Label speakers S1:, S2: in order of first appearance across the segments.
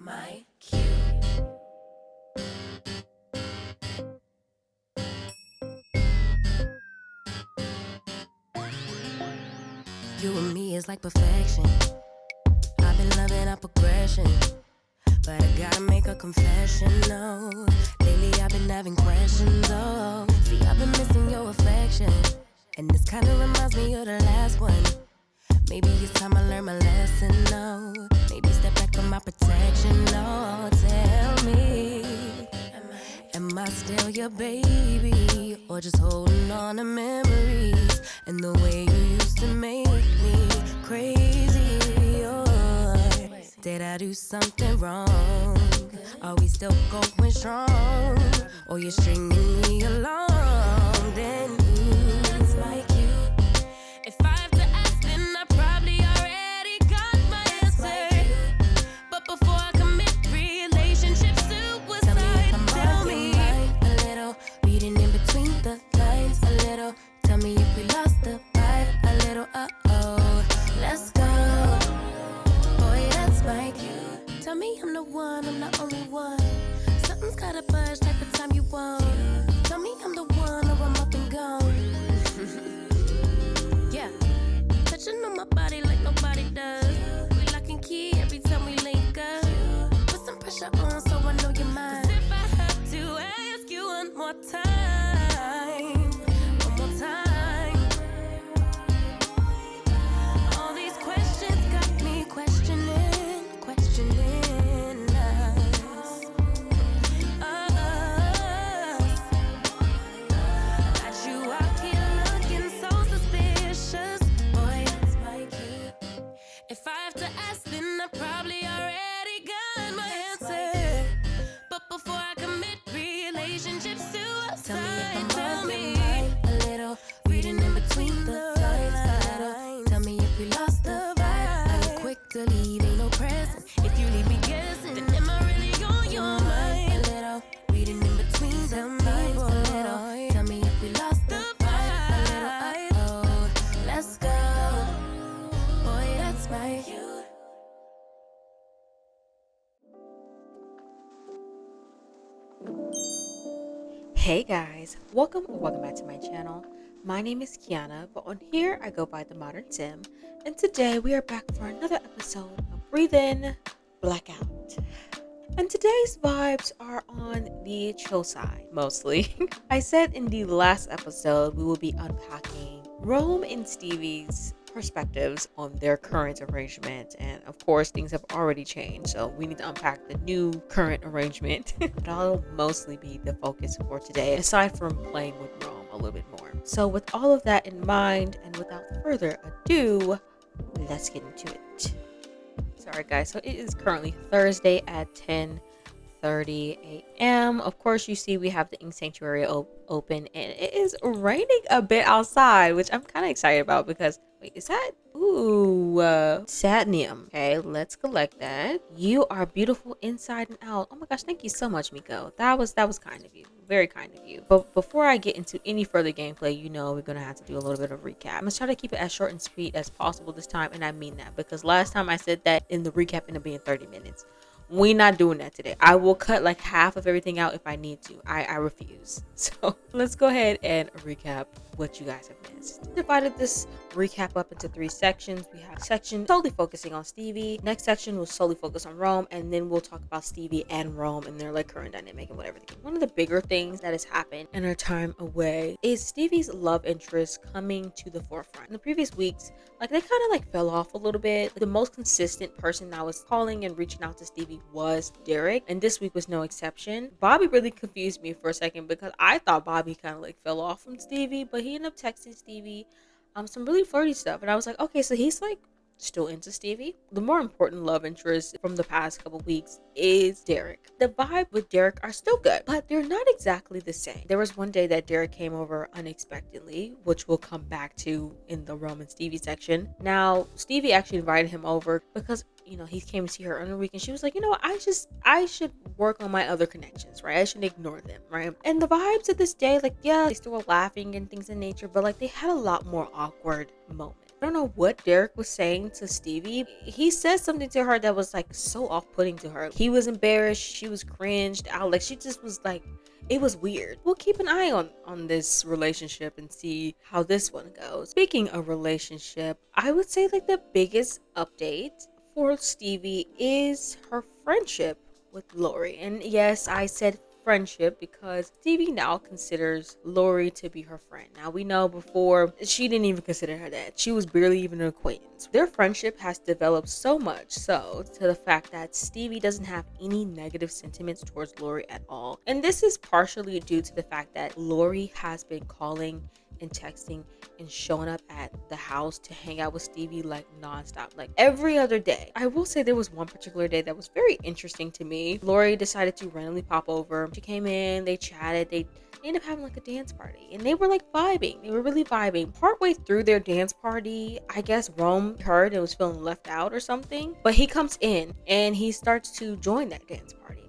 S1: my cue. You and me is like perfection. I've been loving our progression, but I gotta make a confession, no. Lately I've been having questions, oh. See, I've been missing your affection, and this kinda reminds me of the last one. Maybe it's time I learn my lesson, no. Maybe step back from my protection, no. Tell me, am I still your baby? Or just holding on to memories and the way you used to make me crazy, or did I do something wrong? Are we still going strong? Or you're stringing me along? Then that's my cue. If I have to ask, then I probably already got my answer. But before I commit relationship suicide, tell me a little, reading in between the lines a little. Tell me if we lost the vibe a little, uh-oh. Let's go, boy, that's my cue. Tell me I'm the one, I'm the only one. Something's gotta budge, type of time you want. Tell me I'm the one, or I'm up and gone. Yeah, touching on my body like nobody does. We lock and key every time we link up. Put some pressure on so I know you're mine. 'Cause if I have to ask you one more time, all these questions got me questioning us. Got you out here looking so suspicious. Boy, that's my cue. If I have to ask, then I probably already got my answer. But before I commit relationship suicide, tell me a little, reading in between the lines a little. Tell me if we lost the vibe. I'm quick to leave, ain't no present. If you leave me guessing, then am I really on your mind? A little, reading in between the lines a little. Tell me if we lost the vibe a little, uh-oh. Let's go, boy, that's my cue.
S2: Hey guys, welcome back to my channel. My name is Kiana, but on here I go by the Modern Sim, and today we are back for another episode of Breathe In, Blackout. And today's vibes are on the chill side, mostly. I said in the last episode we will be unpacking Rome and Stevie's perspectives on their current arrangement, and of course things have already changed, so we need to unpack the new current arrangement. But that'll mostly be the focus for today, aside from playing with Rome a little bit more. So with all of that in mind, and without further ado, let's get into it. Sorry guys, so it is currently Thursday at 10:30 a.m. Of course, you see we have the Ink Sanctuary open, and it is raining a bit outside, which I'm kind of excited about because, wait, is that? Ooh, Satnium. Okay, let's collect that. You are beautiful inside and out. Oh my gosh, thank you so much, Miko. That was kind of you. Very kind of you. But before I get into any further gameplay, you know we're going to have to do a little bit of recap. I'm going to try to keep it as short and sweet as possible this time, and I mean that because last time I said that in the recap ended up being 30 minutes. We're not doing that today. I will cut like half of everything out if I need to. I refuse. So let's go ahead and recap what you guys have missed. Divided this recap up into 3 sections. We have a section solely focusing on Stevie. Next section will solely focus on Rome, and then we'll talk about Stevie and Rome and their like current dynamic and whatever. One of the bigger things that has happened in our time away is Stevie's love interest coming to the forefront. In the previous weeks, like they kind of like fell off a little bit. The most consistent person that was calling and reaching out to Stevie was Derek, and this week was no exception. Bobby really confused me for a second because I thought Bobby kind of like fell off from Stevie, but he ended up texting Stevie some really flirty stuff, and I was like, okay, so he's like still into Stevie. The more important love interest from the past couple weeks is Derek. The vibe with Derek are still good, but they're not exactly the same. There was one day that Derek came over unexpectedly, which we'll come back to in the Rome and Stevie section. Now, Stevie actually invited him over because, you know, he came to see her on the week, and she was like, you know what, I should work on my other connections, right? I shouldn't ignore them, right? And the vibes of this day, like, yeah, they still were laughing and things in nature, but like they had a lot more awkward moments. I don't know what Derek was saying to Stevie. He said something to her that was like so off-putting to her. He was embarrassed, she was cringed out, like she just was like, it was weird. We'll keep an eye on this relationship and see how this one goes. Speaking of relationship, I would say like the biggest update for Stevie is her friendship with Lori. And yes, I said friendship because Stevie now considers Lori to be her friend. Now we know before she didn't even consider her that. She was barely even an acquaintance. Their friendship has developed so much so to the fact that Stevie doesn't have any negative sentiments towards Lori at all. And this is partially due to the fact that Lori has been calling and texting and showing up at the house to hang out with Stevie like nonstop, like every other day. I will say there was one particular day that was very interesting to me. Lori decided to randomly pop over. She came in, they chatted, they ended up having like a dance party and they were like vibing. They were really vibing. Partway through their dance party, I guess Rome heard and was feeling left out or something, but he comes in and he starts to join that dance party.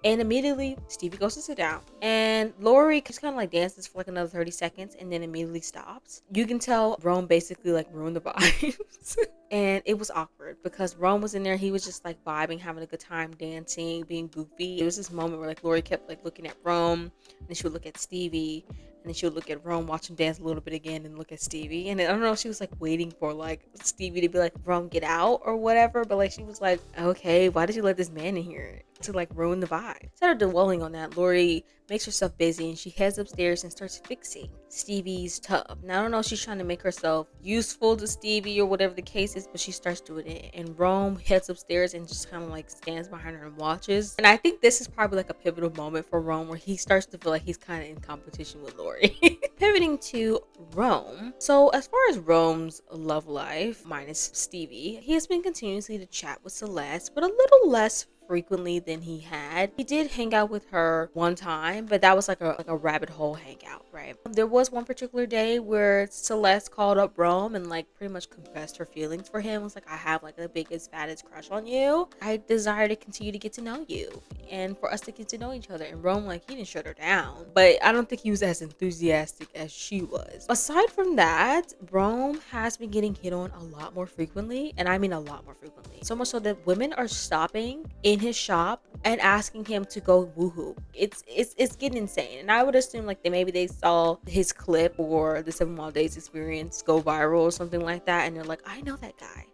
S2: And immediately Stevie goes to sit down and Lori just kind of like dances for like another 30 seconds and then immediately stops. You can tell Rome basically like ruined the vibes. And it was awkward because Rome was in there. He was just like vibing, having a good time, dancing, being goofy. It was this moment where like Lori kept like looking at Rome and then she would look at Stevie and then she would look at Rome, watch him dance a little bit again and look at Stevie. And I don't know if she was like waiting for like Stevie to be like, Rome, get out or whatever. But like she was like, okay, why did you let this man in here to like ruin the vibe? Instead of dwelling on that, Lori makes herself busy and she heads upstairs and starts fixing Stevie's tub. Now I don't know if she's trying to make herself useful to Stevie or whatever the case is, but she starts doing it. And Rome heads upstairs and just kind of like stands behind her and watches. And I think this is probably like a pivotal moment for Rome where he starts to feel like he's kind of in competition with Lori. Pivoting to Rome. So as far as Rome's love life, minus Stevie, he has been continuously to chat with Celeste, but a little less frequently than he had. He did hang out with her one time, but that was like a rabbit hole hangout, right? There was one particular day where Celeste called up Rome and like pretty much confessed her feelings for him. It was like, I have like the biggest, fattest crush on you. I desire to continue to get to know you and for us to get to know each other. And Rome, like, he didn't shut her down, but I don't think he was as enthusiastic as she was. Aside from that, Rome has been getting hit on a lot more frequently, and I mean a lot more frequently. So much so that women are stopping in his shop and asking him to go woohoo. It's getting insane. And I would assume like maybe they saw his clip or the 7 Wild Days experience go viral or something like that, and they're like, I know that guy.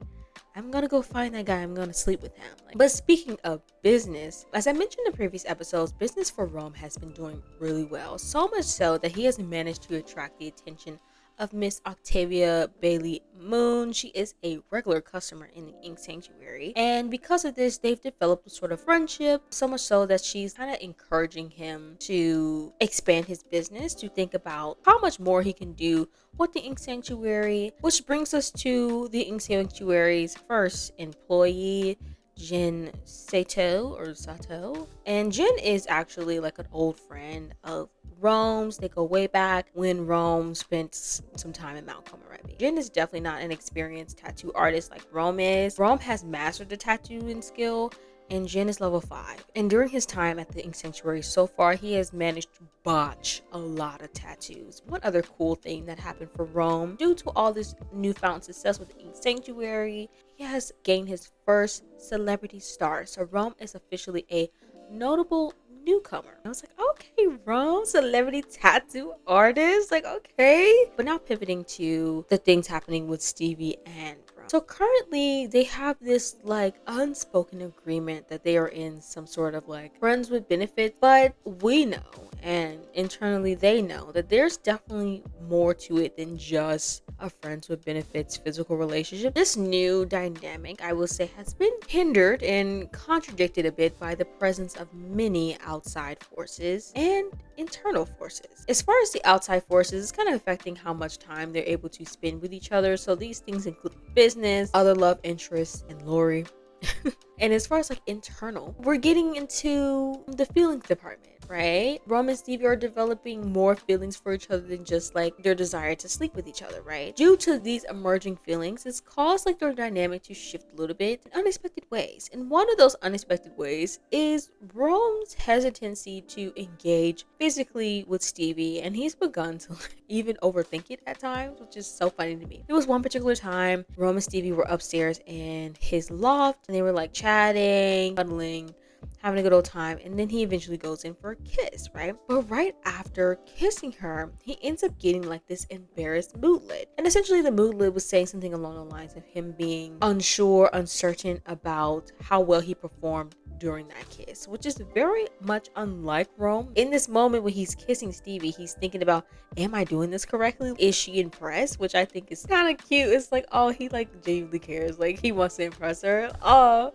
S2: I'm gonna go find that guy. I'm gonna sleep with him. But speaking of business, as I mentioned in previous episodes, business for Rome has been doing really well. So much so that he has managed to attract the attention of Miss Octavia Bailey Moon. She is a regular customer in the Ink Sanctuary, and because of this, they've developed a sort of friendship, so much so that she's kind of encouraging him to expand his business, to think about how much more he can do with the Ink Sanctuary, which brings us to the Ink Sanctuary's first employee, Jen Sato. And Jen is actually like an old friend of Rome's. They go way back when Rome spent some time in Mount Komorebi. Jen is definitely not an experienced tattoo artist like Rome is. Rome has mastered the tattooing skill, and Jen is level 5. And during his time at the Ink Sanctuary so far, he has managed to botch a lot of tattoos. One other cool thing that happened for Rome, due to all this newfound success with the Ink Sanctuary, he has gained his first celebrity star. So Rome is officially a notable newcomer. I was like, okay, Rome, celebrity tattoo artist, like, okay. But now pivoting to the things happening with Stevie and Rome. So currently they have this like unspoken agreement that they are in some sort of like friends with benefits, but we know, and internally they know, that there's definitely more to it than just a friends with benefits physical relationship. This new dynamic, I will say, has been hindered and contradicted a bit by the presence of many outside forces and internal forces. As far as the outside forces, it's kind of affecting how much time they're able to spend with each other. So these things include business, other love interests, and Lori. And as far as like internal, we're getting into the feelings department, right? Rome and Stevie are developing more feelings for each other than just like their desire to sleep with each other, right? Due to these emerging feelings, it's caused like their dynamic to shift a little bit in unexpected ways. And one of those unexpected ways is Rome's hesitancy to engage physically with Stevie, and he's begun to even overthink it at times, which is so funny to me. There was one particular time Rome and Stevie were upstairs in his loft, and they were like chatting, cuddling, having a good old time, and then he eventually goes in for a kiss, right? But right after kissing her, he ends up getting like this embarrassed moodlet. And essentially the moodlet was saying something along the lines of him being unsure, uncertain about how well he performed during that kiss, which is very much unlike Rome. In this moment when he's kissing Stevie, he's thinking about, am I doing this correctly? Is she impressed? Which I think is kind of cute. It's like, oh, he like genuinely cares. Like he wants to impress her. Oh,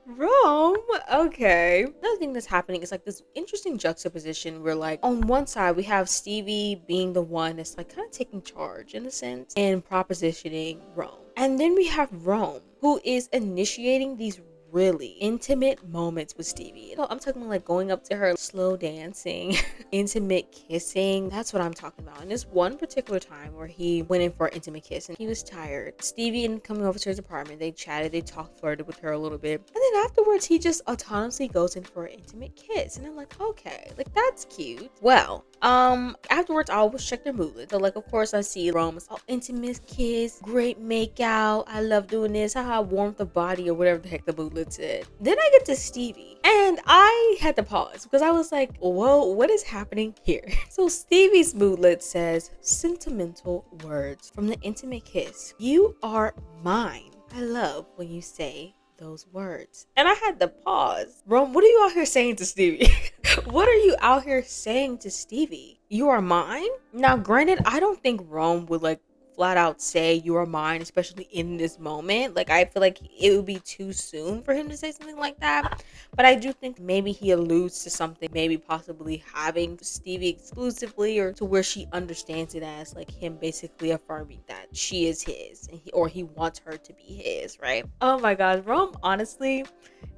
S2: Rome, okay. Another thing that's happening is like this interesting juxtaposition where like on one side we have Stevie being the one that's like kind of taking charge in a sense and propositioning Rome. And then we have Rome who is initiating these really intimate moments with Stevie. I'm talking like going up to her, slow dancing, intimate kissing. That's what I'm talking about. And this one particular time where he went in for an intimate kiss and he was tired. Stevie ended up coming over to his apartment. They chatted, they talked, flirted with her a little bit. And then afterwards, he just autonomously goes in for an intimate kiss. And I'm like, okay, like that's cute. Well, afterwards I always check their moodlet. So like of course I see Rome's intimate kiss, great makeout, I love doing this, haha, warmth of body or whatever the heck the moodlet said. Then I get to Stevie and I had to pause because I was like, whoa, what is happening here? So Stevie's moodlet says sentimental words from the intimate kiss. You are mine. I love when you say those words. And I had to pause. Rome, what are you out here saying to Stevie? What are you out here saying to Stevie? You are mine? Now, granted, I don't think Rome would like flat out say you are mine, especially in this moment. Like I feel like it would be too soon for him to say something like that. But I do think maybe he alludes to something, maybe possibly having Stevie exclusively, or to where she understands it as like him basically affirming that she is his, and he wants her to be his, right? Oh my gosh, Rome, honestly,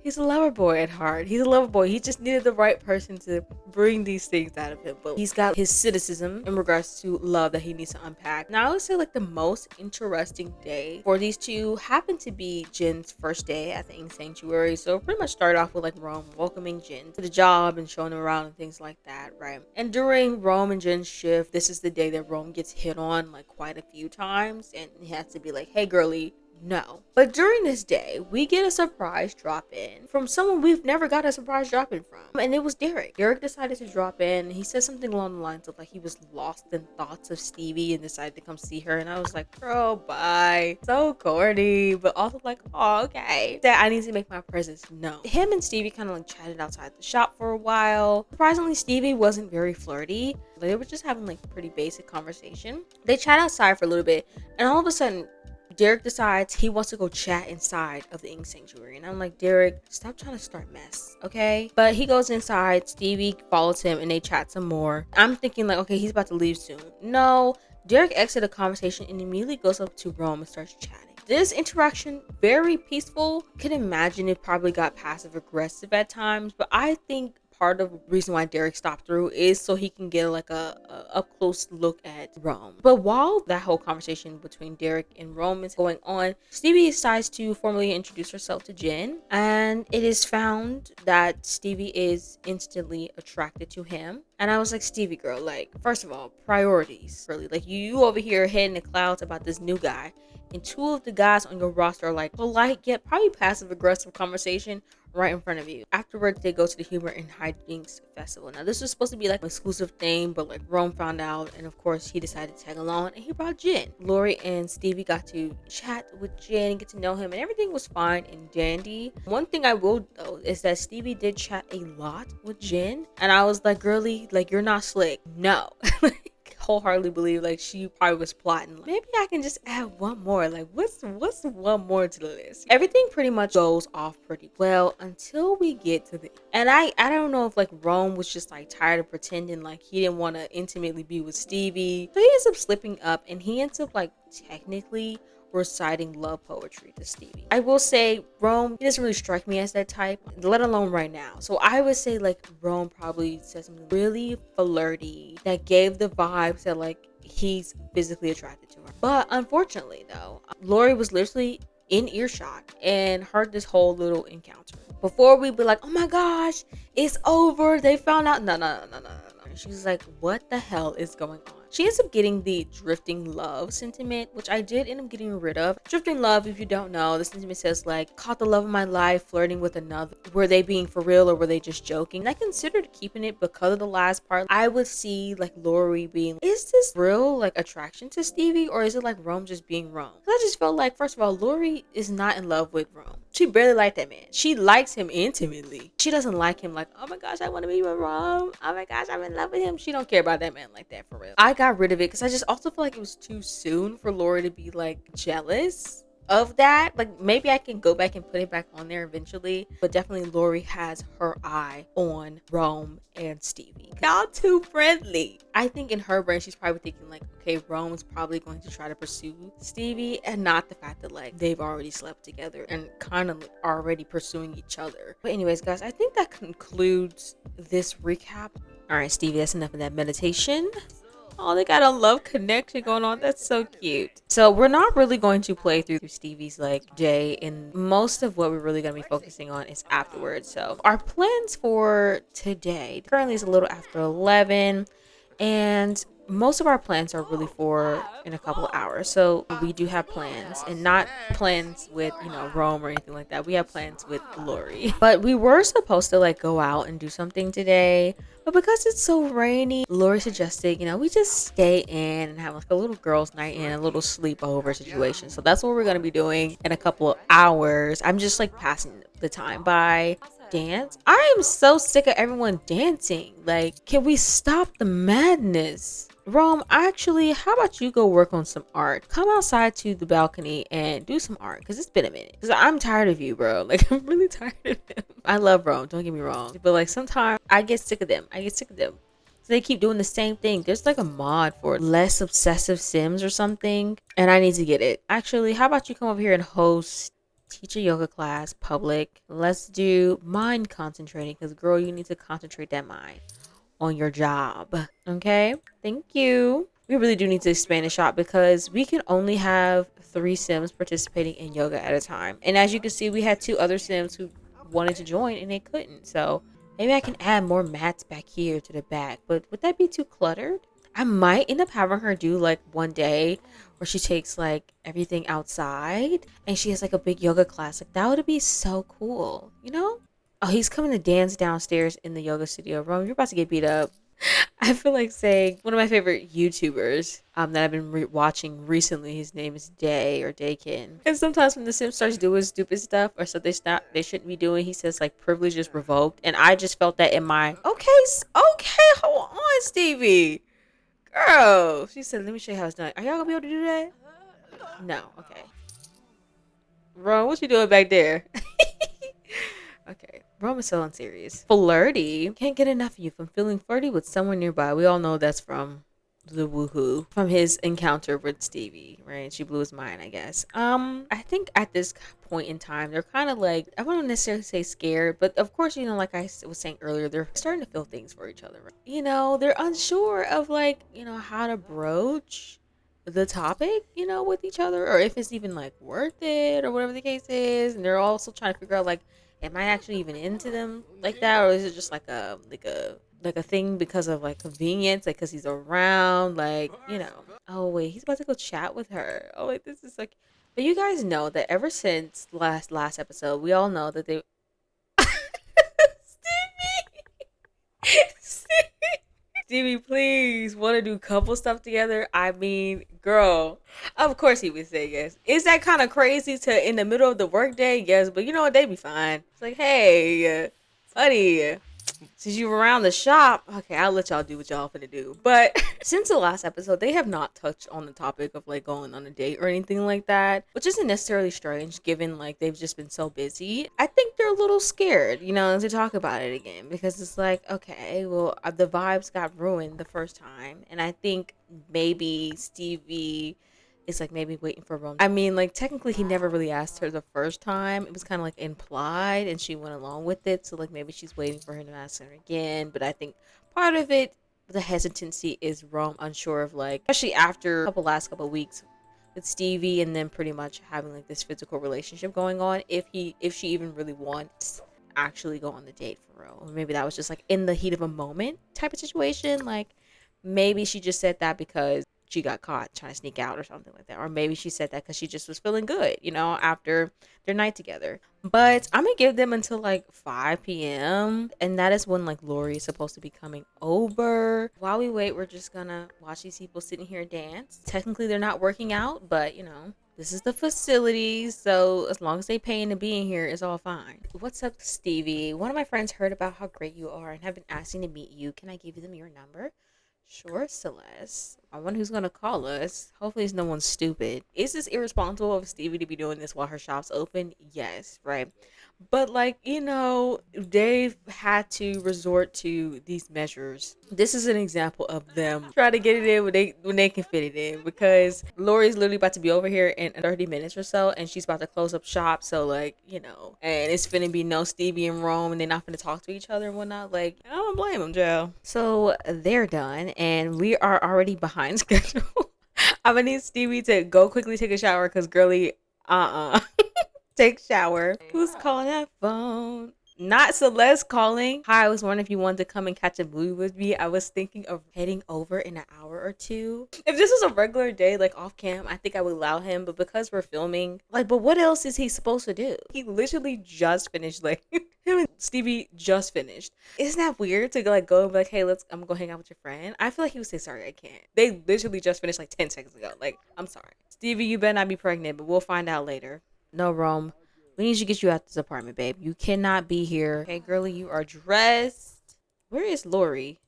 S2: he's a lover boy at heart. He's a lover boy. He just needed the right person to bring these things out of him. But he's got his cynicism in regards to love that he needs to unpack. Now, I would say like the most interesting day for these two happened to be Jin's first day at the Ink Sanctuary. So pretty much started off with like Rome welcoming Jin to the job and showing him around and things like that, right? And during Rome and Jin's shift, this is the day that Rome gets hit on like quite a few times, and he has to be like, hey girly, no. But during this day, we get a surprise drop in from someone we've never got a surprise drop in from. And it was Derek. Derek decided to drop in. He said something along the lines of like he was lost in thoughts of Stevie and decided to come see her. And I was like, girl, bye. So corny. But also like, oh, okay. That I need to make my presence known. Him and Stevie kind of like chatted outside the shop for a while. Surprisingly, Stevie wasn't very flirty. They were just having like a pretty basic conversation. They chat outside for a little bit. And all of a sudden, Derek decides he wants to go chat inside of the Ink Sanctuary. And I'm like, Derek, stop trying to start mess, okay? But he goes inside. Stevie follows him and they chat some more. I'm thinking like, okay, he's about to leave soon. No, Derek exits the conversation and immediately goes up to Rome and starts chatting. This interaction, very peaceful. Could imagine it probably got passive aggressive at times, but I think part of the reason why Derek stopped through is so he can get like a up close look at Rome. But while that whole conversation between Derek and Rome is going on, Stevie decides to formally introduce herself to Jin, and it is found that Stevie is instantly attracted to him. And I was like, Stevie girl, like, first of all, priorities, really. Like you over here head in the clouds about this new guy, and two of the guys on your roster are like polite yet probably passive aggressive conversation right in front of you. Afterwards, they go to the Humor and Hijinks Festival. Now, this was supposed to be like an exclusive thing, but like Rome found out, and of course, he decided to tag along, and he brought Jin. Lori and Stevie got to chat with Jin, get to know him, and everything was fine and dandy. One thing I will though is that Stevie did chat a lot with Jin, and I was like, girly, like you're not slick. No. Wholeheartedly believe like she probably was plotting, maybe I can just add one more, like what's one more to the list. Everything pretty much goes off pretty well until we get to the, and I don't know if like Rome was just like tired of pretending like he didn't want to intimately be with Stevie, so he ends up slipping up and he ends up like technically reciting love poetry to Stevie. I will say Rome, he doesn't really strike me as that type, let alone right now. So I would say like Rome probably said something really flirty that gave the vibes that like he's physically attracted to her. But unfortunately though, Lori was literally in earshot and heard this whole little encounter. Before we be like, oh my gosh, it's over. They found out. No. She's like, what the hell is going on? She ends up getting the drifting love sentiment, which I did end up getting rid of. Drifting love, if you don't know, the sentiment says like, caught the love of my life flirting with another. Were they being for real or were they just joking? And I considered keeping it because of the last part. I would see like Lori being, is this real like attraction to Stevie or is it like Rome just being Rome? I just felt like, first of all, Lori is not in love with Rome. She barely liked that man. She likes him intimately. She doesn't like him like, oh my gosh, I want to be with Rome. Oh my gosh, I'm in love with him. She don't care about that man like that for real. I got rid of it because I just also feel like it was too soon for Lori to be like jealous of that. Like maybe I can go back and put it back on there eventually, but definitely Lori has her eye on Rome and Stevie. Y'all too friendly. I think in her brain she's probably thinking like, okay, Rome's probably going to try to pursue Stevie, and not the fact that like they've already slept together and kind of already pursuing each other. But anyways guys, I think that concludes this recap. All right, Stevie, that's enough of that meditation. Oh, they got a love connection going on. That's so cute. So we're not really going to play through Stevie's like day, and most of what we're really going to be focusing on is afterwards. So our plans for today, currently it's a little after 11, and most of our plans are really for in a couple of hours. So we do have plans, and not plans with, you know, Rome or anything like that. We have plans with Lori. But we were supposed to like go out and do something today. But because it's so rainy, Lori suggested, you know, we just stay in and have like a little girls' night in, a little sleepover situation. So that's what we're going to be doing in a couple of hours. I'm just like passing the time by. Dance? I am so sick of everyone dancing. Like, can we stop the madness? Rome, actually, how about you go work on some art? Come outside to the balcony and do some art, because it's been a minute. Because I'm tired of you, bro. Like, I'm really tired of them. I love Rome, don't get me wrong. But like, sometimes I get sick of them. So they keep doing the same thing. There's like a mod for less obsessive Sims or something, and I need to get it. Actually, how about you come over here and teach a yoga class, public. Let's do mind concentrating, because girl, you need to concentrate that mind on your job. Okay, thank you. We really do need to expand the shop because we can only have 3 Sims participating in yoga at a time. And as you can see, we had 2 other Sims who wanted to join and they couldn't. So maybe I can add more mats back here to the back, but would that be too cluttered? I might end up having her do like one day where she takes like everything outside and she has like a big yoga class. Like that would be so cool, you know? Oh, he's coming to dance downstairs in the yoga studio. Rome, you're about to get beat up. I feel like saying one of my favorite YouTubers that I've been watching recently. His name is Daykin. And sometimes when the Sim starts doing stupid stuff or something they shouldn't be doing, he says like privilege is revoked. And I just felt that in my okay, hold on, Stevie. Girl, she said, let me show you how it's done. Are y'all gonna be able to do that? No, okay. Ron, what you doing back there? Okay, Ron is so unserious. Flirty. Can't get enough of you. From feeling flirty with someone nearby. We all know that's from the woohoo. From his encounter with Stevie, right? She blew his mind, I guess. I think at this point in time, they're kind of like, I wouldn't necessarily say scared, but of course, you know, like I was saying earlier, they're starting to feel things for each other. Right? You know, they're unsure of like, you know, how to broach the topic, you know, with each other, or if it's even like worth it or whatever the case is. And they're also trying to figure out like, am I actually even into them like that, or is it just like a thing because of like convenience, like because he's around, like, you know. Oh wait, he's about to go chat with her. Oh wait, this is like, but you guys know that ever since last episode, we all know that they Stevie, please, want to do couple stuff together? I mean, girl, of course he would say yes. Is that kind of crazy to in the middle of the workday? Yes, but you know what? They be fine. It's like, hey, buddy, since you were around the shop, okay, I'll let y'all do what y'all finna do. But since the last episode, they have not touched on the topic of like going on a date or anything like that, which isn't necessarily strange given like they've just been so busy. I think they're a little scared, you know, to talk about it again because it's like, okay, well, the vibes got ruined the first time, and I think maybe Stevie It's like maybe waiting for Rome. I mean, like technically he never really asked her the first time. It was kind of like implied and she went along with it. So like maybe she's waiting for him to ask her again. But I think part of it, the hesitancy is Rome unsure of like, especially after last couple weeks with Stevie and then pretty much having like this physical relationship going on, if she even really wants to actually go on the date for real. Or maybe that was just like in the heat of a moment type of situation. Like maybe she just said that because she got caught trying to sneak out or something like that. Or maybe she said that because she just was feeling good, after their night together. But I'm gonna give them until like 5 p.m. And that is when like Lori is supposed to be coming over. While we wait, we're just gonna watch these people sitting here dance. Technically, they're not working out, but this is the facility, so as long as they paying to be in here, it's all fine. What's up, Stevie? One of my friends heard about how great you are and have been asking to meet you. Can I give them your number? Sure, Celeste. I wonder who's gonna call us. Hopefully, it's no one stupid. Is this irresponsible of Stevie to be doing this while her shop's open? Yes, right. But like, they've had to resort to these measures. This is an example of them try to get it in when they can fit it in, because Lori's literally about to be over here in 30 minutes or so and she's about to close up shop. So like, and it's finna be no Stevie and Rome and they're not finna talk to each other and whatnot. Like, I don't blame them, Joe. So they're done and we are already behind schedule. I'm gonna need Stevie to go quickly take a shower because girly, take shower. Who's calling that phone? Not Celeste calling. Hi, I was wondering if you wanted to come and catch a movie with me. I was thinking of heading over in an hour or two. If this was a regular day, like off cam, I think I would allow him. But because we're filming, but what else is he supposed to do? He literally just finished, like, him and Stevie just finished. Isn't that weird to like go and be like, hey, I'm gonna go hang out with your friend? I feel like he would say, sorry, I can't. They literally just finished like 10 seconds ago. Like, I'm sorry. Stevie, you better not be pregnant, but we'll find out later. No, Rome. We need to get you out this apartment, babe. You cannot be here. Okay, girlie, you are dressed. Where is Lori?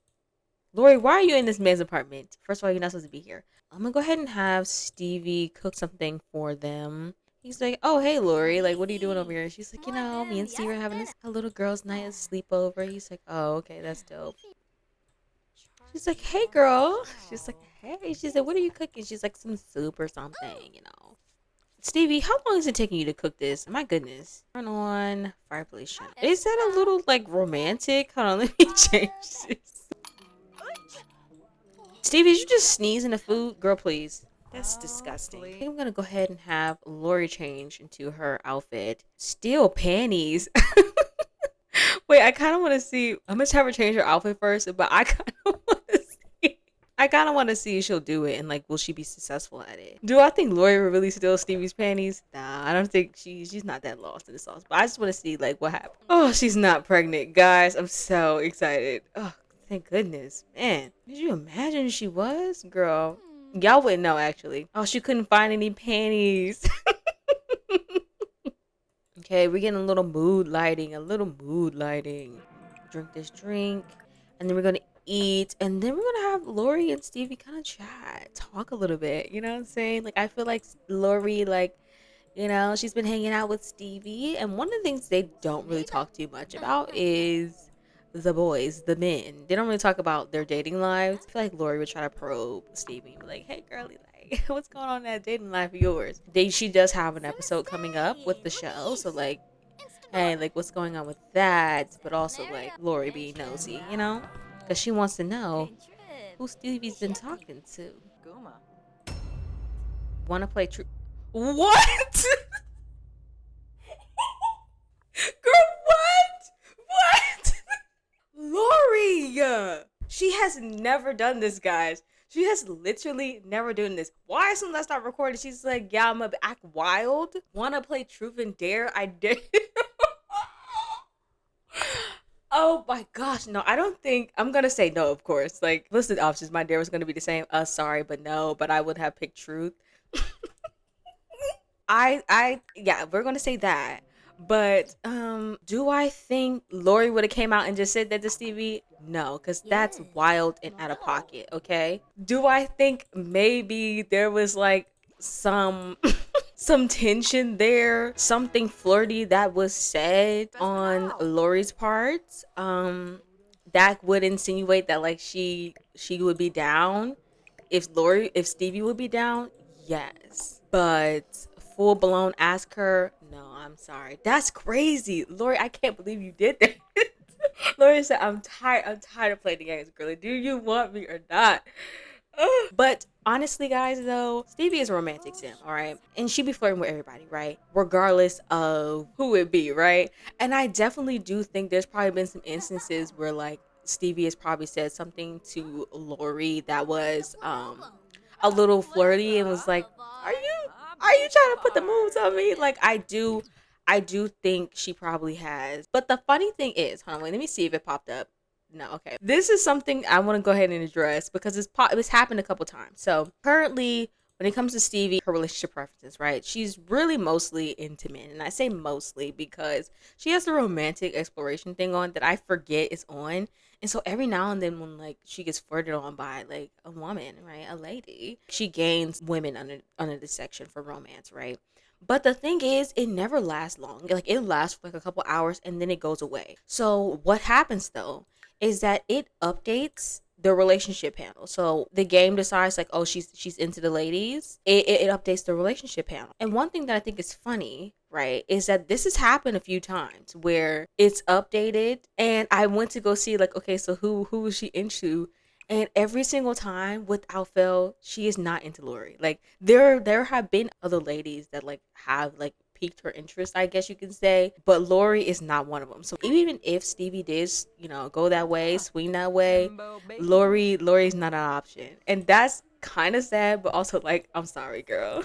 S2: Lori, why are you in this man's apartment? First of all, you're not supposed to be here. I'm gonna go ahead and have Stevie cook something for them. He's like, oh, hey, Lori. Like, what are you doing over here? She's like, me and Stevie are having a little girls' night, a sleepover. He's like, oh, okay, that's dope. She's like, hey, girl. She's like, hey. She's like, what are you cooking? She's like, some soup or something. Stevie, how long is it taking you to cook this? My goodness. Turn on fireplace channel. Is that a little like romantic? Hold on, let me change this. Stevie, did you just sneeze in the food? Girl, please. That's disgusting. I think I'm gonna go ahead and have Lori change into her outfit. Still panties. Wait, I kind of want to see. I'm gonna have her change her outfit first, but I kind of want to see. I kind of want to see if she'll do it and like, will she be successful at it? Do I think Lori will really steal Stevie's panties? Nah, I don't think she's not that lost in the sauce. But I just want to see like what happened. Oh, she's not pregnant, guys. I'm so excited. Oh, thank goodness, man. Did you imagine she was, girl? Y'all wouldn't know actually. Oh, she couldn't find any panties. Okay, we're getting a little mood lighting. Drink this drink, and then we're gonna eat, and then we're gonna have Lori and Stevie kind of chat, talk a little bit. You know what I'm saying? Like, I feel like Lori, like, she's been hanging out with Stevie, and one of the things they don't really talk too much about is the boys, the men. They don't really talk about their dating lives. I feel like Lori would try to probe Stevie and be like, hey, girlie, like, what's going on in that dating life of yours? She does have an episode coming up with the show, so like, hey, like, what's going on with that? But also like Lori being nosy, because she wants to know who Stevie's been talking to. Want to play true? What? Girl, what? Lori! She has never done this, guys. She has literally never done this. Why as soon as I start recording, she's like, yeah, I'm gonna act wild. Wanna play truth and dare? I dare. Oh my gosh, no, I don't think I'm gonna say no, of course. Like, listen, options, my dare was gonna be the same. Sorry, but no, but I would have picked truth. Yeah, we're gonna say that. But do I think Lori would have came out and just said that to Stevie? No, because that's wild and out of pocket, okay? Do I think maybe there was like some some tension there, something flirty that was said on Lori's part, that would insinuate that like she would be down if Stevie would be down? Yes. But full blown ask her, no, I'm sorry. That's crazy. Lori, I can't believe you did that. Lori said, I'm tired of playing the games, girly. Do you want me or not? Ugh. But honestly, guys, though, Stevie is a romantic sim, all right? And she be flirting with everybody, right? Regardless of who it be, right? And I definitely do think there's probably been some instances where like Stevie has probably said something to Lori that was a little flirty and was like, are you trying to put the moves on me? Like I do think she probably has. But the funny thing is, hold on, wait, let me see if it popped up. No, okay. This is something I want to go ahead and address because it's happened a couple times. So currently, when it comes to Stevie, her relationship preferences, right? She's really mostly into men, and I say mostly because she has the romantic exploration thing on that I forget is on. And so every now and then, when like she gets flirted on by like a woman, right, a lady, she gains women under this section for romance, right? But the thing is, it never lasts long. Like it lasts for like a couple hours and then it goes away. So what happens though is that it updates the relationship panel. So the game decides like, oh, she's into the ladies. It updates the relationship panel. And one thing that I think is funny, right, is that this has happened a few times where it's updated and I went to go see like, okay, so who is she into? And every single time, without fail, she is not into Lori. Like there have been other ladies that like have like piqued her interest, I guess you can say. But Lori is not one of them. So even if Stevie did, go that way, swing that way, Lori's not an option, and that's kind of sad. But also like, I'm sorry, girl.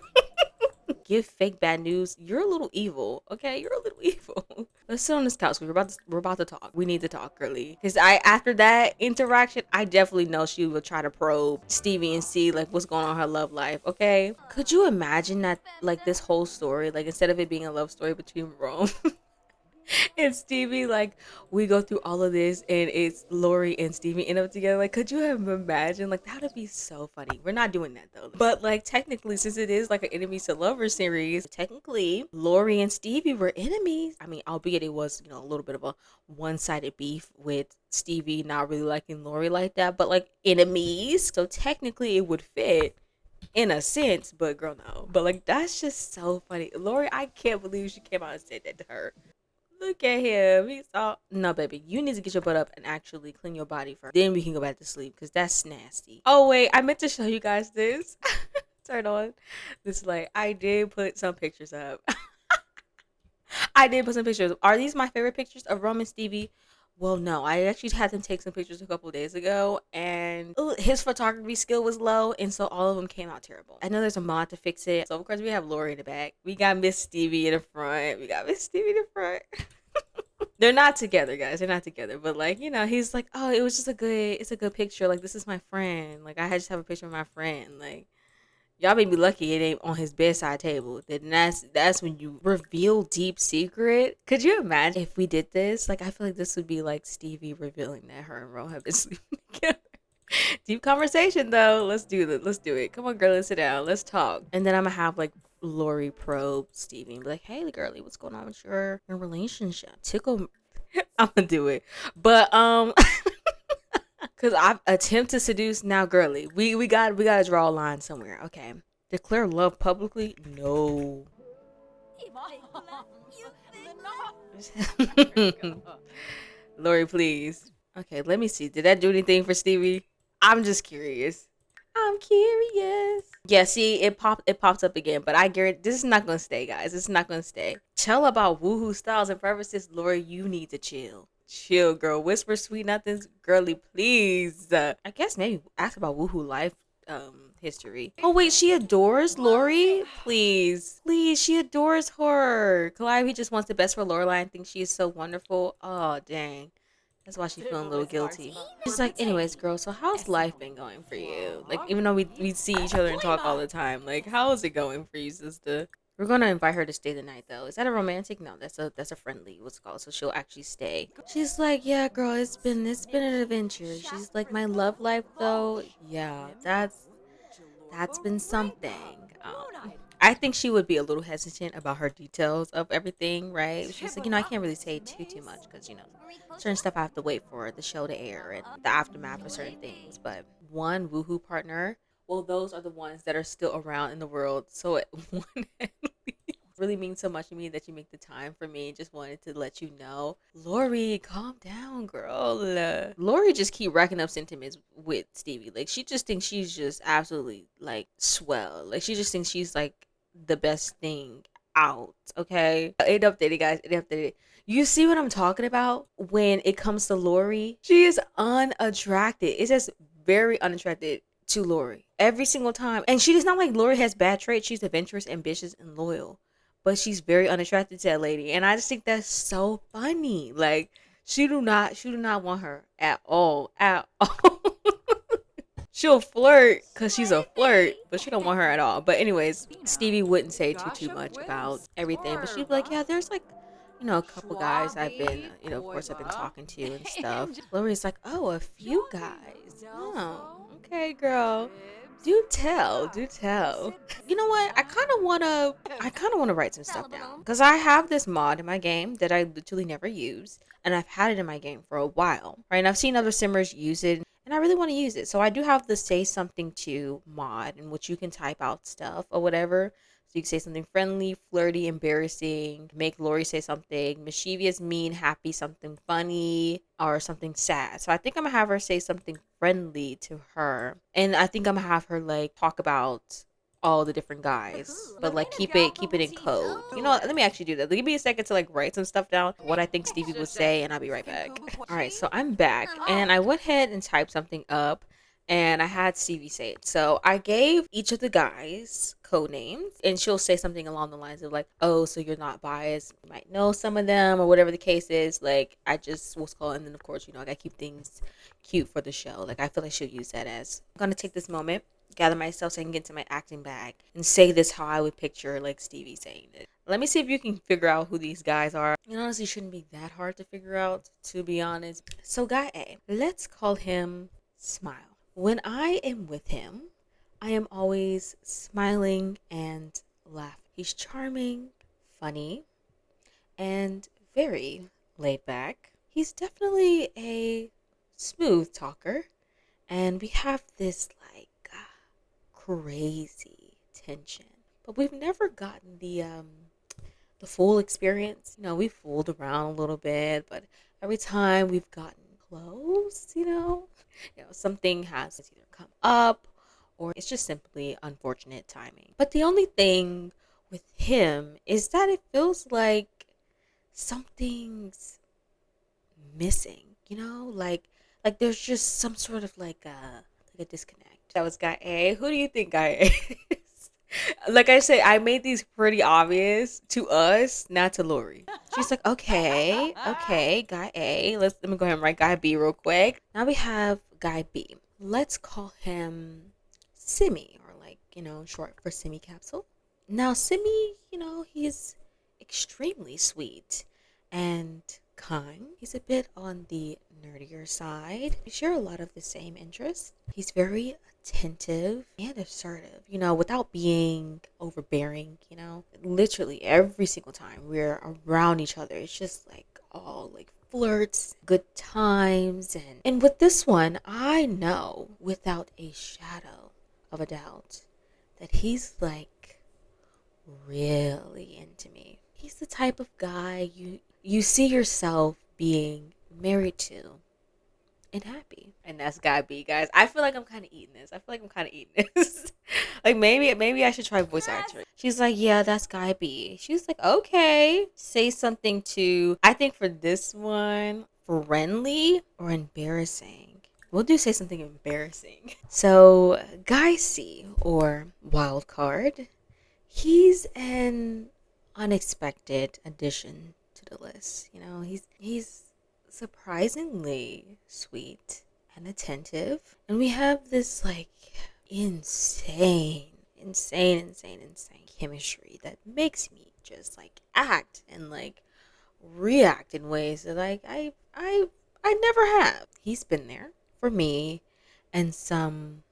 S2: Give fake bad news. You're a little evil. Okay, you're a little evil. Let's sit on this couch. We're about to talk. We need to talk, girly. Because after that interaction, I definitely know she would try to probe Stevie and see like what's going on in her love life. Okay, could you imagine that like this whole story, like instead of it being a love story between Rome and Stevie, like we go through all of this and it's Lori and Stevie end up together. Like, could you have imagined? Like, that would be so funny. We're not doing that though. But like technically, since it is like an enemies to lovers series, technically Lori and Stevie were enemies. I mean, albeit it was, a little bit of a one-sided beef with Stevie not really liking Lori like that, but like enemies. So technically it would fit in a sense, but girl, no. But like that's just so funny. Lori, I can't believe she came out and said that to her. Look at him. He's all no, baby. You need to get your butt up and actually clean your body first. Then we can go back to sleep because that's nasty. Oh wait, I meant to show you guys this. Turn on this light. I did put some pictures up. I did put some pictures. Are these my favorite pictures of Roman Stevie? Well, no. I actually had them take some pictures a couple of days ago, and his photography skill was low, and so all of them came out terrible. I know there's a mod to fix it. So, of course, we have Lori in the back. We got Miss Stevie in the front. They're not together, guys. They're not together. But, like, he's like, oh, it's a good picture. Like, this is my friend. Like, I just have a picture of my friend. Like, y'all may be lucky it ain't on his bedside table. Then that's when you reveal deep secret. Could you imagine if we did this? Like I feel like this would be like Stevie revealing that her and Ro have been sleeping together. Deep conversation though. Let's do it. Let's do it. Come on, girl, let's sit down. Let's talk. And then I'm gonna have like Lori probe Stevie and be like, hey girlie, what's going on with your relationship? Tickle I'm gonna do it. But because I attempt to seduce now, girly. We gotta draw a line somewhere. Okay. Declare love publicly? No. Lori, please. Okay, let me see. Did that do anything for Stevie? I'm just curious. I'm curious. Yeah, see, it pops up again, but I guarantee this is not gonna stay, guys. This is not gonna stay. Tell about woohoo styles and preferences, Lori. You need to chill. Chill, girl. Whisper sweet nothings, girly, please. I guess maybe ask about woohoo life history. Oh wait, she adores Lori? Please. Please, she adores her. Calliope just wants the best for Lorelai and thinks she is so wonderful. Oh dang. That's why she's feeling a little guilty. She's like, anyways, girl, so how's life been going for you? Like, even though we see each other and talk all the time, like, how is it going for you, sister? We're gonna invite her to stay the night, though. Is that a romantic? No, that's a friendly. What's it called? So she'll actually stay. She's like, yeah, girl, it's been an adventure. She's like, my love life, though. Yeah, that's been something. I think she would be a little hesitant about her details of everything, right? She's like, I can't really say too much because certain stuff I have to wait for the show to air and the aftermath of certain things. But one woohoo partner Well, those are the ones that are still around in the world. So it one really means so much to me that you make the time for me. Just wanted to let you know. Lori, calm down, girl. Lori just keep racking up sentiments with Stevie. Like she just thinks she's just absolutely like swell. Like she just thinks she's like the best thing out. Okay. It updated, guys. It updated. You see what I'm talking about when it comes to Lori? She is unattracted. It's just very unattracted to Lori every single time. And she is not like Lori has bad traits. She's adventurous, ambitious, and loyal. But she's very unattracted to that lady. And I just think that's so funny. Like she do not want her at all. At all. She'll flirt because she's a flirt, but she don't want her at all. But anyways, Stevie wouldn't say too much about everything, but she'd be like, yeah, there's like, a couple guys I've been, of course I've been talking to and stuff. Lori's like, oh, a few guys. Oh, okay, girl. Do tell, do tell. You know what? I kind of wanna write some stuff down because I have this mod in my game that I literally never use, and I've had it in my game for a while, right? And I've seen other simmers use it, and I really want to use it. So I do have the say something to mod in which you can type out stuff or whatever. So you can say something friendly, flirty, embarrassing, make Lori say something mischievous, mean, happy, something funny, or something sad. So I think I'm gonna have her say something friendly to her. And I think I'm gonna have her like talk about all the different guys, but like keep it in code. You know what? Let me actually do that. Give me a second to like write some stuff down, what I think Stevie would say, and I'll be right back. All right, so I'm back, and I went ahead and typed something up, and I had Stevie say it. So I gave each of the guys code names, and she'll say something along the lines of like, "Oh, so you're not biased? You might know some of them, or whatever the case is." Like I just was calling, and then of course, I gotta keep things cute for the show. Like I feel like she'll use that as. I'm gonna take this moment, gather myself so I can get into my acting bag and say this how I would picture like Stevie saying it. Let me see if you can figure out who these guys are. It honestly shouldn't be that hard to figure out, to be honest. So guy A, let's call him Smile. When I am with him, I am always smiling and laughing. He's charming, funny, and very laid back. He's definitely a smooth talker, and we have this like crazy tension, but we've never gotten the full experience. We've fooled around a little bit, but every time we've gotten close, something has either come up or it's just simply unfortunate timing. But the only thing with him is that it feels like something's missing, like there's just some sort of like a disconnect. That was guy A. Who do you think guy A is? Like I said, I made these pretty obvious to us, not to Lori. She's like, okay, guy A. Let me go ahead and write guy B real quick. Now we have guy B. Let's call him Simi, or like, short for Simi Capsule. Now Simi, he's extremely sweet and kind. He's a bit on the nerdier side. We share a lot of the same interests. He's very attentive and assertive, without being overbearing, Literally every single time we're around each other, it's just like all like flirts, good times. And with this one, I know without a shadow of a doubt that he's like really into me. He's the type of guy you see yourself being married to and happy. And that's gotta be, guys. I feel like I'm kind of eating this. Like maybe I should try voice acting. She's like, yeah, that's guy B. She's like, okay, say something to. I think for this one, friendly or embarrassing. We'll do say something embarrassing. So guy C, or wild card, he's an unexpected addition to the list. He's surprisingly sweet and attentive, and we have this like insane chemistry that makes me just like act and like react in ways that like I never have. He's been there for me in some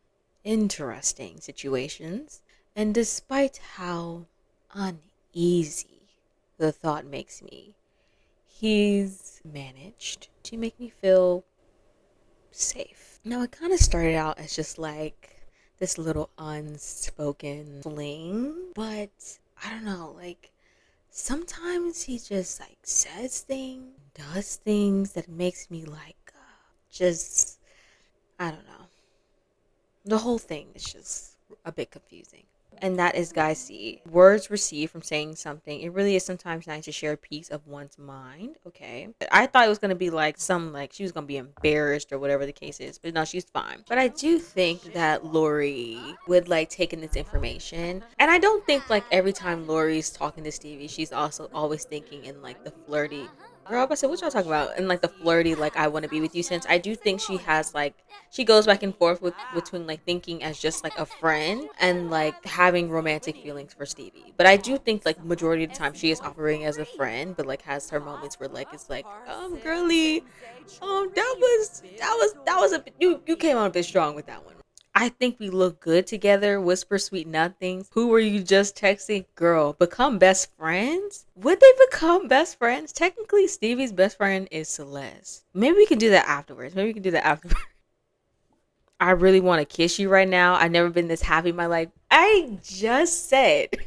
S2: interesting situations, and despite how uneasy the thought makes me, he's managed to make me feel safe. Now, it kind of started out as just like this little unspoken fling. But I don't know, like sometimes he just like says things, does things that makes me like just I don't know. The whole thing is just a bit confusing. And that is Gshade. Words received from saying something. It really is sometimes nice to share a piece of one's mind. Okay. I thought it was gonna be like some like she was gonna be embarrassed or whatever the case is, but no, she's fine. But I do think that Lori would like take in this information. And I don't think like every time Lori's talking to Stevie, she's also always thinking in like the flirty girl, I said, what y'all talking about? And like the flirty, like I want to be with you sense. I do think she has like she goes back and forth with between like thinking as just like a friend and like having romantic feelings for Stevie. But I do think like majority of the time she is operating as a friend, but like has her moments where like it's like, girly, that was a you came on a bit strong with that one. I think we look good together. Whisper sweet nothings. Who were you just texting? Girl, become best friends? Would they become best friends? Technically, Stevie's best friend is Celeste. Maybe we can do that afterwards. I really want to kiss you right now. I've never been this happy in my life. I just said.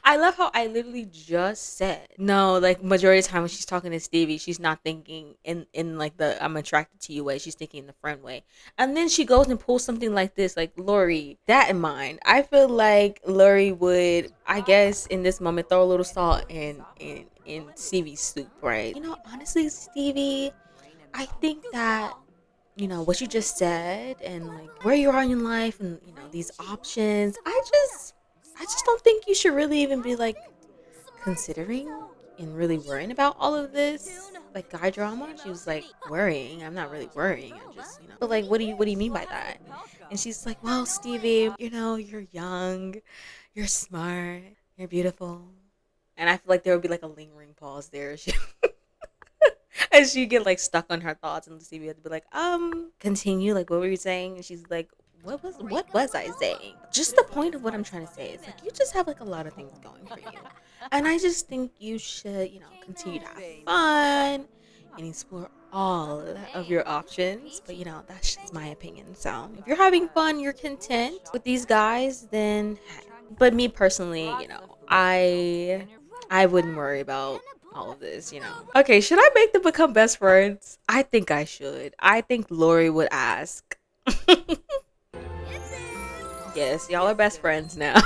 S2: I love how I literally just said no. Like majority of the time when she's talking to Stevie, she's not thinking in like the I'm attracted to you way. She's thinking in the friend way, and then she goes and pulls something like this, like Lori. That in mind, I feel like Lori would, I guess, in this moment, throw a little salt in Stevie's soup, right? Honestly, Stevie, I think that what you just said and like where you are in life and these options, I just don't think you should really even be like considering and really worrying about all of this like guy drama. She was like, worrying? I'm not really worrying, I'm just but like what do you mean by that? And she's like, well, Stevie, you're young, you're smart, you're beautiful. And I feel like there would be like a lingering pause there. And she get like stuck on her thoughts, and Stevie had to be like, continue, like what were you saying? And she's like, what was I saying? Just the point of what I'm trying to say is like you just have like a lot of things going for you. And I just think you should, continue to have fun and explore all of your options. But that's just my opinion. So if you're having fun, you're content with these guys, then hey. But me personally, I wouldn't worry about all of this. Okay, should I make them become best friends? I think I should. I think Lori would ask. Yes, y'all are best friends now.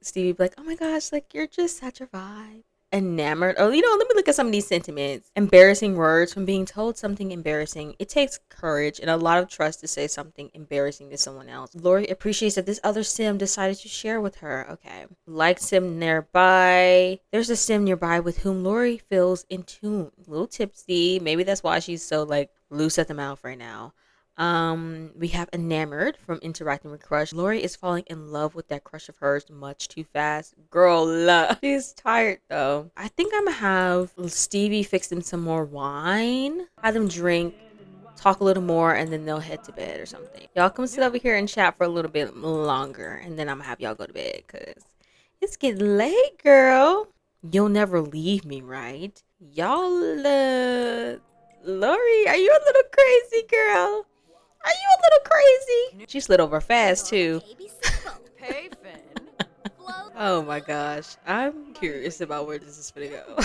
S2: Stevie be like, oh my gosh, like you're just such a vibe. Enamored. Oh, let me look at some of these sentiments. Embarrassing words. From being told something embarrassing, it takes courage and a lot of trust to say something embarrassing to someone else. Lori appreciates that this other sim decided to share with her. Okay. Like sim nearby. There's a sim nearby with whom Lori feels in tune. A little tipsy. Maybe that's why she's so like loose at the mouth right now. We have enamored from interacting with crush. Lori is falling in love with that crush of hers much too fast. Girl, she's tired though. I think I'm gonna have Stevie fix them some more wine, have them drink, talk a little more, and then they'll head to bed or something. Y'all come sit over here and chat for a little bit longer, and then I'm gonna have y'all go to bed because it's getting late, girl. You'll never leave me, right? Y'all, Lori, are you a little crazy, girl? Are you a little crazy? She slid over fast too. Oh my gosh. I'm curious about where this is gonna go.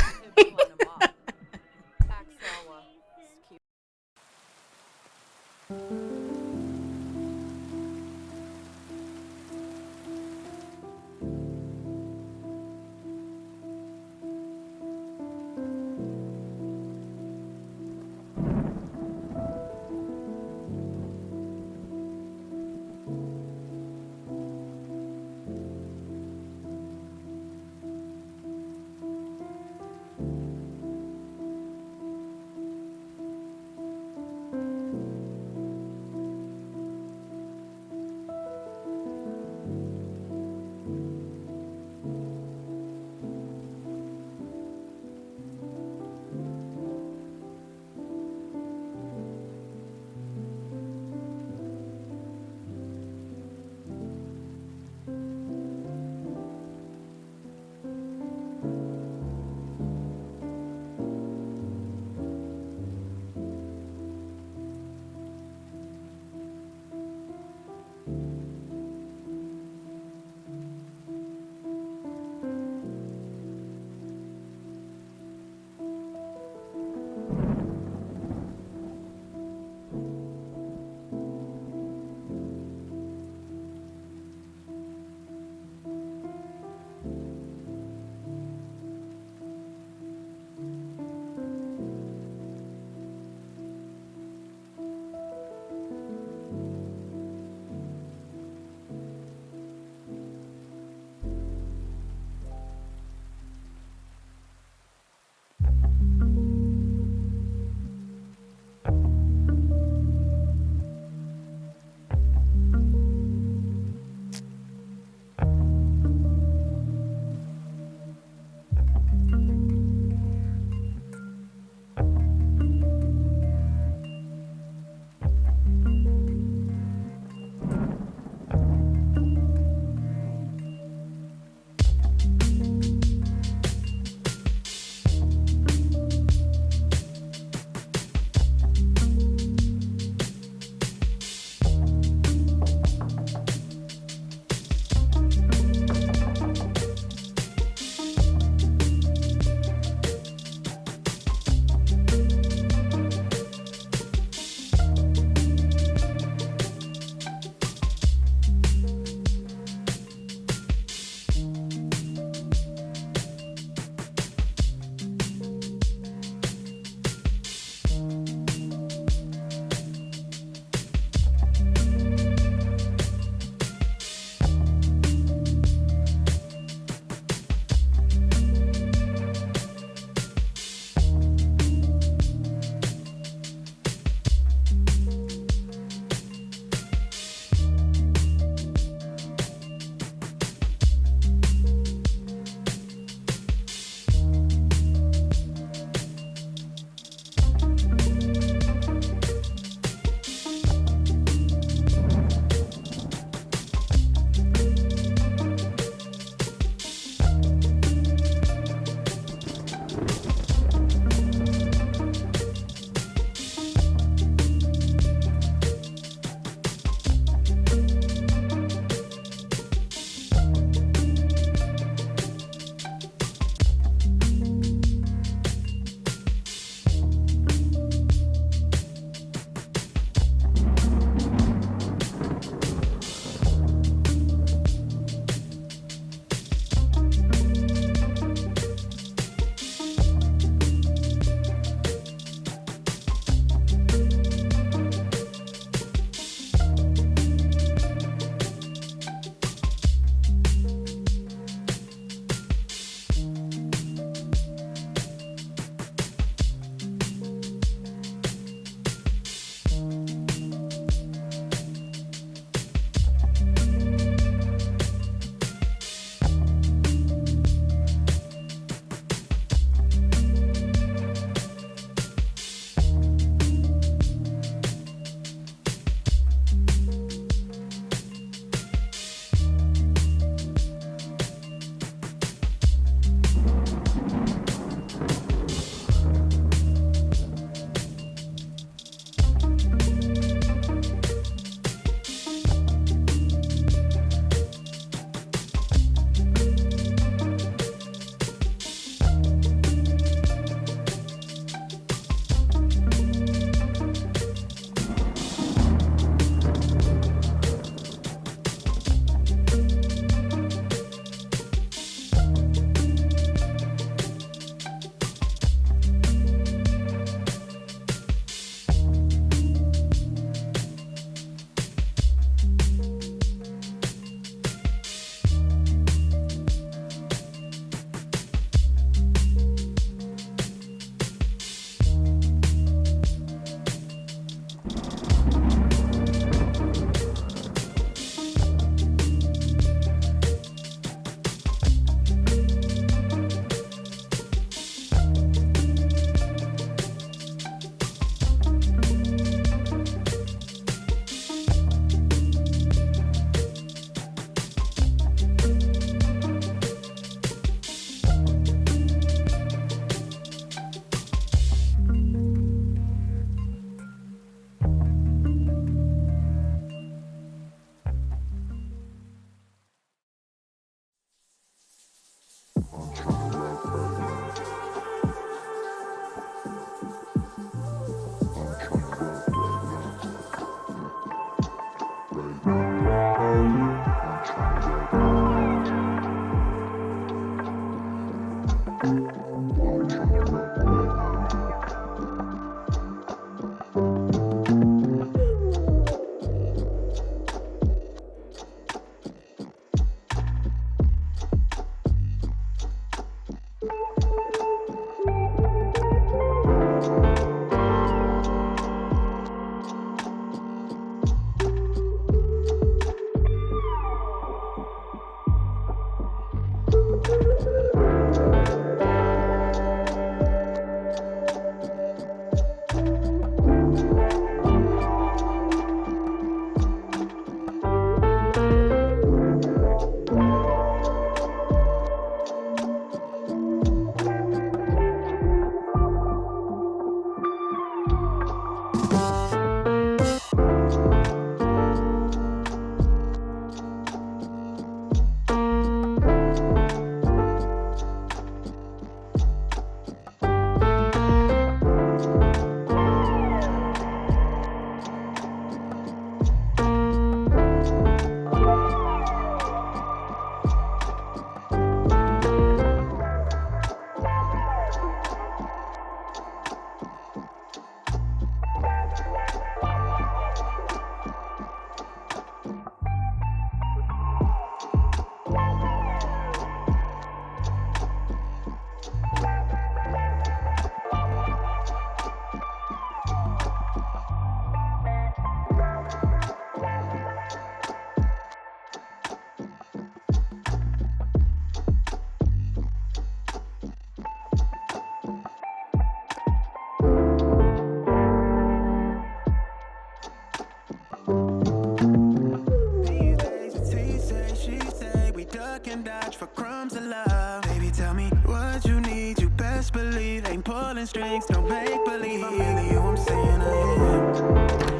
S3: duck and dodge for crumbs of love. Baby, tell me what you need, you best believe. Ain't pulling strings, don't make believe. I'm really who I'm saying I am.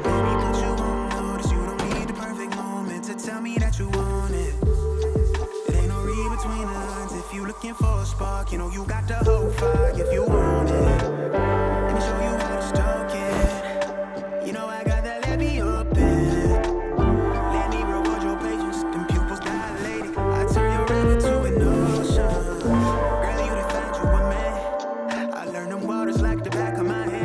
S3: Baby, but you won't notice, you don't need the perfect moment to tell me that you want it. It ain't no read between the lines. If you looking for a spark, you know you got the whole fire if you want it. Let me show you how to stroke it. You know I got that levy open. Let me reward your patience, them pupils dilated. I turn your river to an ocean. Girl, you done found you a man. I learned them waters like the back of my hand.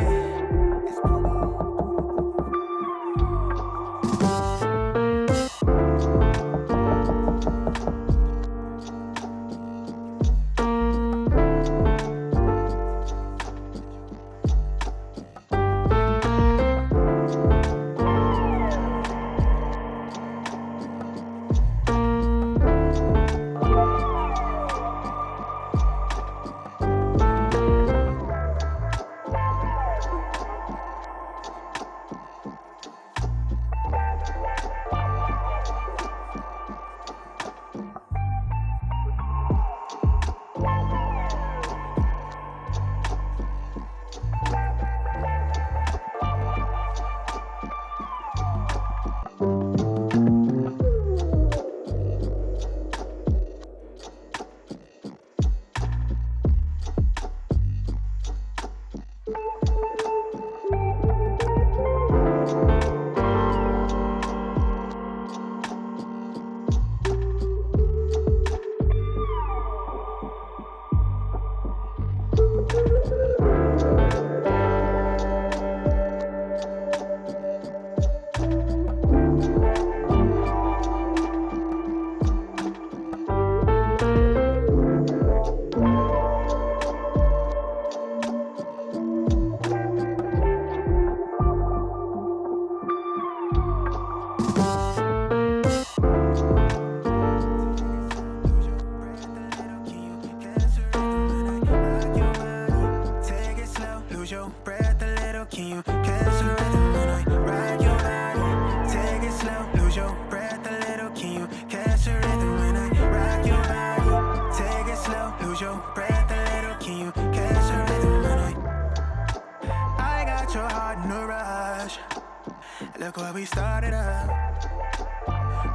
S3: Look where we started up.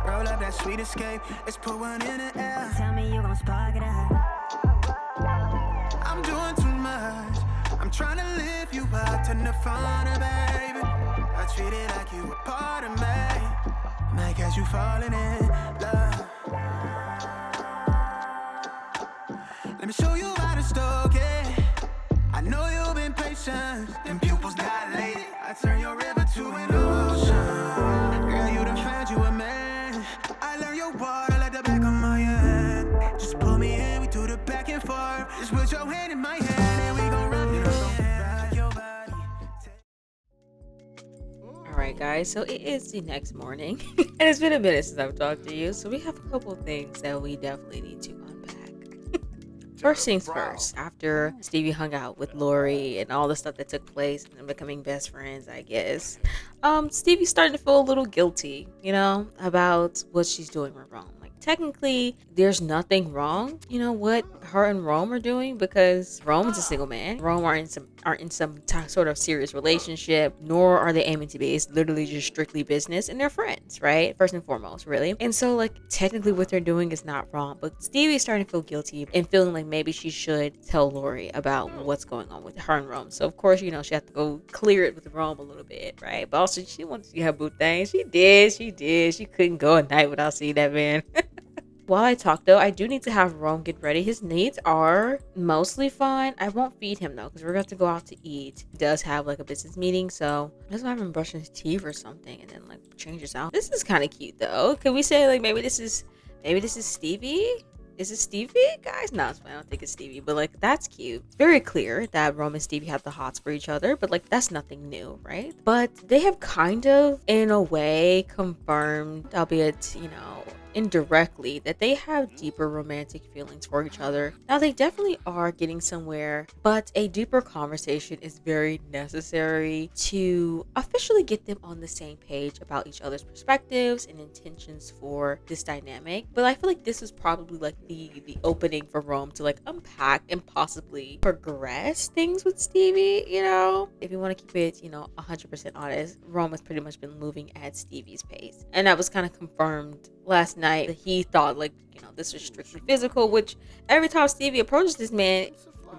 S3: Roll up that sweet escape. Let's put one in the air.
S1: Tell me you gon' spark it up.
S3: I'm doing too much. I'm trying to lift you up to Nirvana, baby. I treat it like you a part of me. Might catch you falling in love. Let me show you how to stoke it. I know you've been patient. Them pupils dilated. I turn your river to an ocean. Girl, you done found you a man. I learn your water like the back of my hand. Just pull me in, we do the back and forth. Just put your hand in my hand and we gon' rock your body.
S2: Alright guys, so it is the next morning and it's been a minute since I've talked to you, so we have a couple of things that we definitely need to unpack. First things first, after Stevie hung out with Lori and all the stuff that took place and them becoming best friends, I guess, Stevie's starting to feel a little guilty, you know, about what she's doing wrong. Like, technically, there's nothing wrong, you know, what her and Rome are doing, because Rome is a single man. Rome aren't in some sort of serious relationship, nor are they aiming to be. It's literally just strictly business, and they're friends, right? First and foremost, really. And so, like, technically what they're doing is not wrong, but Stevie's starting to feel guilty and feeling like maybe she should tell Lori about what's going on with her and Rome. So, of course, you know, she had to go clear it with Rome a little bit, right? But also, she wanted to see her boo thing. She did. She couldn't go a night without seeing that man. While I talk, though, I do need to have Rome get ready. His needs are mostly fine. I won't feed him, though, because we're going to go out to eat. He does have, like, a business meeting, so let's have him brushing his teeth or something and then, like, change his out. This is kind of cute, though. Can we say, like, maybe this is Stevie? Is it Stevie, guys? No, I don't think it's Stevie, but, like, that's cute. It's very clear that Rome and Stevie have the hots for each other, but, like, that's nothing new, right? But they have kind of, in a way, confirmed, albeit, you know, indirectly that they have deeper romantic feelings for each other. Now, they definitely are getting somewhere, but a deeper conversation is very necessary to officially get them on the same page about each other's perspectives and intentions for this dynamic. But I feel like this is probably like the opening for Rome to like unpack and possibly progress things with Stevie, you know? If you want to keep it, 100% honest, Rome has pretty much been moving at Stevie's pace. And that was kind of confirmed last night that he thought like, this was strictly physical, which every time Stevie approaches this man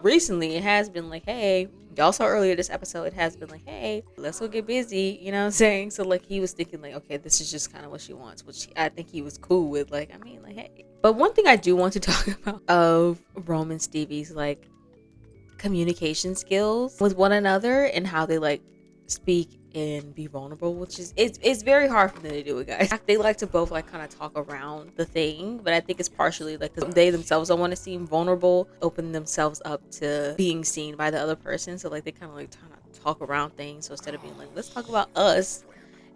S2: recently, it has been like, hey, y'all saw earlier this episode, it has been like, hey, let's go get busy, you know what I'm saying? So like he was thinking like, okay, this is just kind of what she wants, which I think he was cool with. Like, I mean, like, hey. But one thing I do want to talk about of Rome and Stevie's like communication skills with one another and how they like speak and be vulnerable, which is it's very hard for them to do it, guys. They like to both like kind of talk around the thing, but I think it's partially like they themselves don't want to seem vulnerable, open themselves up to being seen by the other person, so like they kind of like trying to talk around things. So instead of being like, let's talk about us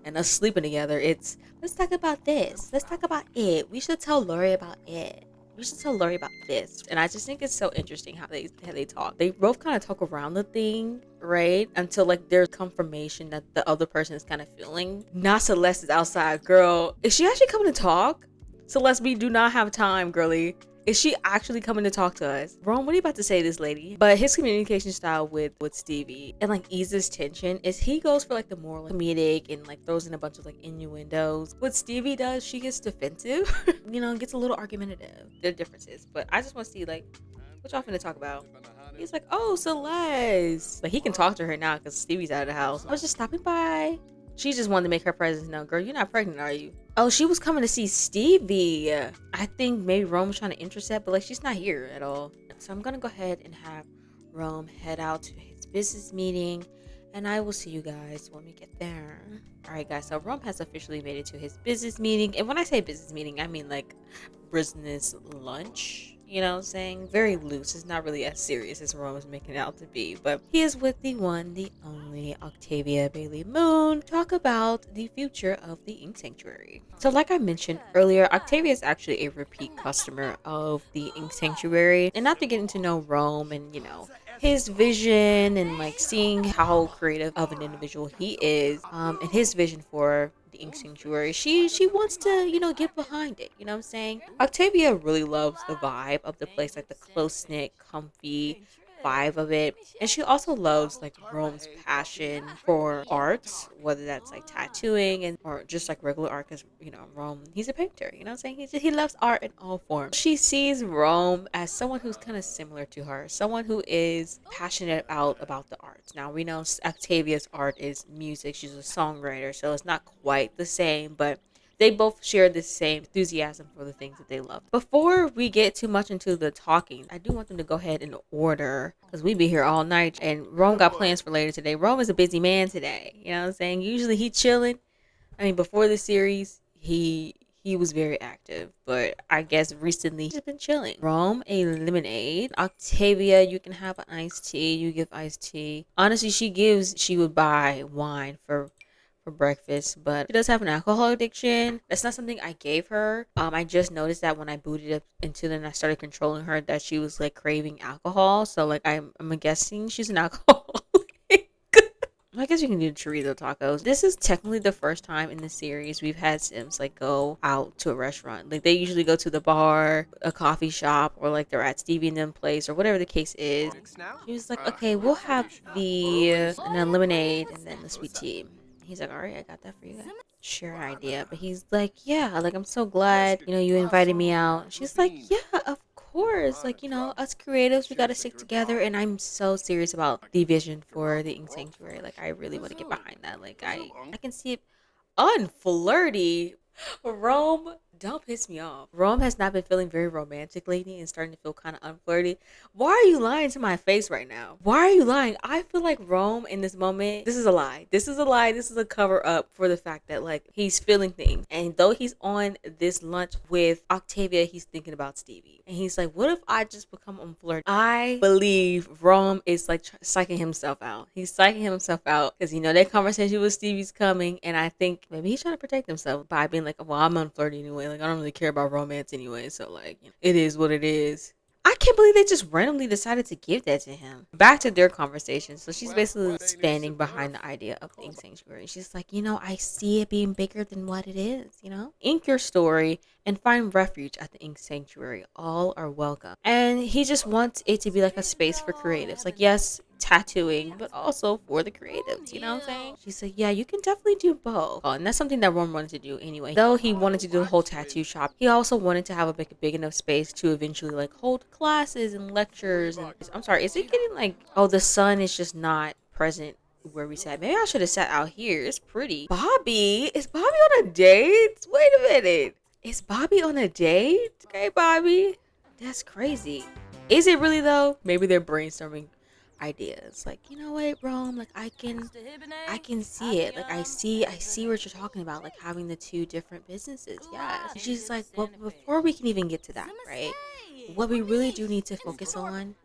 S2: and us sleeping together, it's let's talk about this, let's talk about it, we should tell Lori about it, we should tell Lori about this. And I just think it's so interesting how they talk. They both kind of talk around the thing, right? Until like there's confirmation that the other person is kind of feeling. Not Celeste is outside. Girl, is she actually coming to talk? Celeste, we do not have time, girly. Is she actually coming to talk to us? Rome, what are you about to say to this lady? But his communication style with Stevie and like eases tension is he goes for like the more like, comedic and like throws in a bunch of like innuendos. What Stevie does, she gets defensive, gets a little argumentative. There are differences, but I just want to see like what y'all finna talk about. He's like, oh, Celeste. But he can talk to her now because Stevie's out of the house. I was just stopping by. She just wanted to make her presence known. Girl, you're not pregnant, are you? Oh, she was coming to see Stevie. I think maybe Rome was trying to intercept, but like she's not here at all. So I'm gonna go ahead and have Rome head out to his business meeting, and I will see you guys when we get there. All right, guys. So Rome has officially made it to his business meeting, and when I say business meeting, I mean like business lunch. You know what I'm saying? Very loose. It's not really as serious as Rome is making it out to be. But he is with the one, the only Octavia Bailey Moon. Talk about the future of the Ink Sanctuary. So like I mentioned earlier, Octavia is actually a repeat customer of the Ink Sanctuary. And after getting to know Rome and, his vision and like seeing how creative of an individual he is, and his vision for the Ink Sanctuary, she wants to get behind it, you know what I'm saying? Octavia really loves the vibe of the place, like the close-knit, comfy vibe of it, and she also loves like Rome's passion for arts, whether that's like tattooing and or just like regular art, because Rome, he's a painter, you know what I'm saying? He loves art in all forms. She sees Rome as someone who's kind of similar to her, someone who is passionate about the arts. Now we know Octavia's art is music, she's a songwriter, so it's not quite the same, but they both share the same enthusiasm for the things that they love. Before we get too much into the talking, I do want them to go ahead and order, because we be here all night, and Rome got plans for later today. Rome is a busy man today, you know what I'm saying? Usually he chilling. I mean, before the series, he was very active, but I guess recently he's been chilling. Rome, a lemonade. Octavia, you can have an iced tea. You give iced tea. Honestly, she would buy wine for breakfast, but she does have an alcohol addiction. That's not something I gave her. I just noticed that when I booted up into them and I started controlling her, that she was like craving alcohol. So like I'm guessing she's an alcoholic. I guess you can do chorizo tacos. This is technically the first time in the series we've had Sims like go out to a restaurant. Like they usually go to the bar, a coffee shop, or like they're at Stevie and them place or whatever the case is. She was like, okay, we'll have the lemonade and then the sweet tea. He's like, all right, I got that for you guys. Sure idea. But he's like, yeah, like I'm so glad, you invited me out. She's like, yeah, of course. Like, us creatives, we got to stick together. And I'm so serious about the vision for the Ink Sanctuary. Like, I really want to get behind that. Like, I can see it unflirty. Rome, don't piss me off. Rome has not been feeling very romantic lately and starting to feel kind of unflirty. Why are you lying to my face right now? Why are you lying? I feel like Rome in this moment, this is a lie. This is a lie. This is a cover up for the fact that like he's feeling things. And though he's on this lunch with Octavia, he's thinking about Stevie. And he's like, what if I just become unflirty? I believe Rome is like psyching himself out. He's psyching himself out because that conversation with Stevie's coming. And I think maybe he's trying to protect himself by being like, like, well, I'm unflirty anyway. Like, I don't really care about romance anyway. So, like, it is what it is. I can't believe they just randomly decided to give that to him. Back to their conversation. So she's basically standing behind the idea of the ink sanctuary. She's like, I see it being bigger than what it is, Ink your story and find refuge at the ink sanctuary. All are welcome. And he just wants it to be like a space for creatives. Like, yes, tattooing, but also for the creatives, you know what I'm saying? She said, yeah, you can definitely do both. Oh, and that's something that Ron wanted to do anyway. Though he wanted to do the whole tattoo shop, he also wanted to have a big enough space to eventually like hold classes and lectures. And I'm sorry, is it getting like, oh, the sun is just not present where we sat. Maybe I should have sat out here. It's pretty. Bobby? Is Bobby on a date? Wait a minute. Is Bobby on a date? Okay, Bobby. That's crazy. Is it really though? Maybe they're brainstorming ideas. Like, you know what, Rome? Like, I can see it. Like, I see what you're talking about. Like having the two different businesses. Yes. And she's like, well, before we can even get to that, right? What we really do need to focus on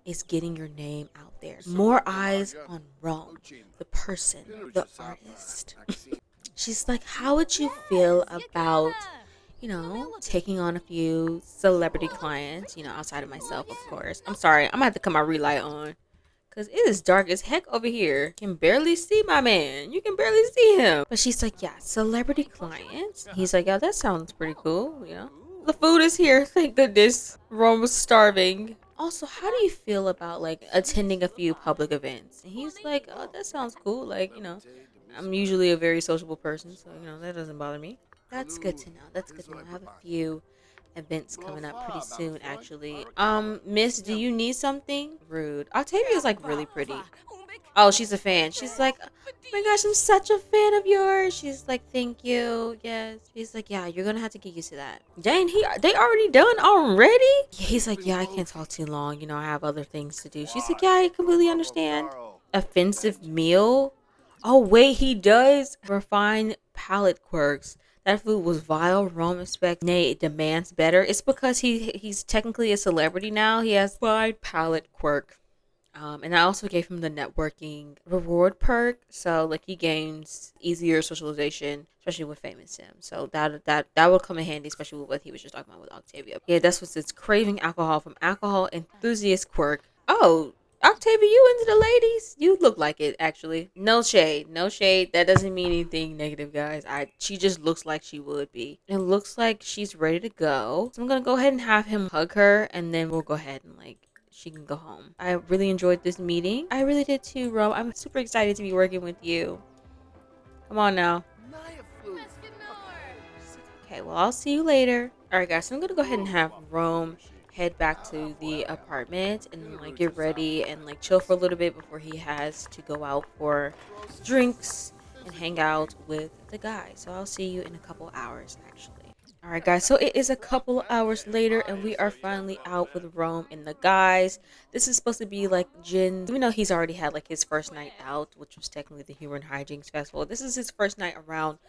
S2: is getting your name out there. More eyes on Rome, the person, the artist. She's like, how would you feel about, taking on a few celebrity clients, outside of myself, of course. I'm sorry, I'm gonna have to cut my relight on. Because it is dark as heck over here. You can barely see my man. You can barely see him. But she's like, yeah, celebrity clients. He's like, yeah, that sounds pretty cool, The food is here, thank goodness. Rome was starving. Also, how do you feel about, like, attending a few public events? And he's like, oh, that sounds cool. Like, I'm usually a very sociable person, so, that doesn't bother me. That's good to know. That's good to know. I have a few events coming up pretty soon, actually. Miss, do you need something? Rude. Octavia's like really pretty. Oh, she's a fan. She's like, oh my gosh, I'm such a fan of yours. She's like, thank you. Yes. She's like, yeah, you're gonna have to get used to that. Dang, they already done already? Yeah, he's like, yeah, I can't talk too long. I have other things to do. She's like, yeah, I completely understand. Offensive meal? Oh wait, he does refine palate quirks. That food was vile. Rome expects, nay, it demands better. It's because he's technically a celebrity now. He has wide palate quirk. And I also gave him the networking reward perk. So like he gains easier socialization, especially with famous Sims. So that will come in handy, especially with what he was just talking about with Octavia. Yeah, that's what's it's craving alcohol from alcohol enthusiast quirk. Oh, Octavia, you into the ladies? You look like it, actually. No shade. No shade. That doesn't mean anything negative, guys. She just looks like she would be. It looks like she's ready to go. So I'm going to go ahead and have him hug her. And then we'll go ahead and, she can go home. I really enjoyed this meeting. I really did too, Rome. I'm super excited to be working with you. Come on now. Okay, well, I'll see you later. Alright, guys. So I'm going to go ahead and have Rome head back to the apartment and get ready and chill for a little bit before he has to go out for drinks and hang out with the guys. So I'll see you in a couple hours, actually. All right, guys, so it is a couple hours later and we are finally out with Rome and the guys. This is supposed to be Jin, even though he's already had his first night out, which was technically the Human Hijinks Festival. This is his first night around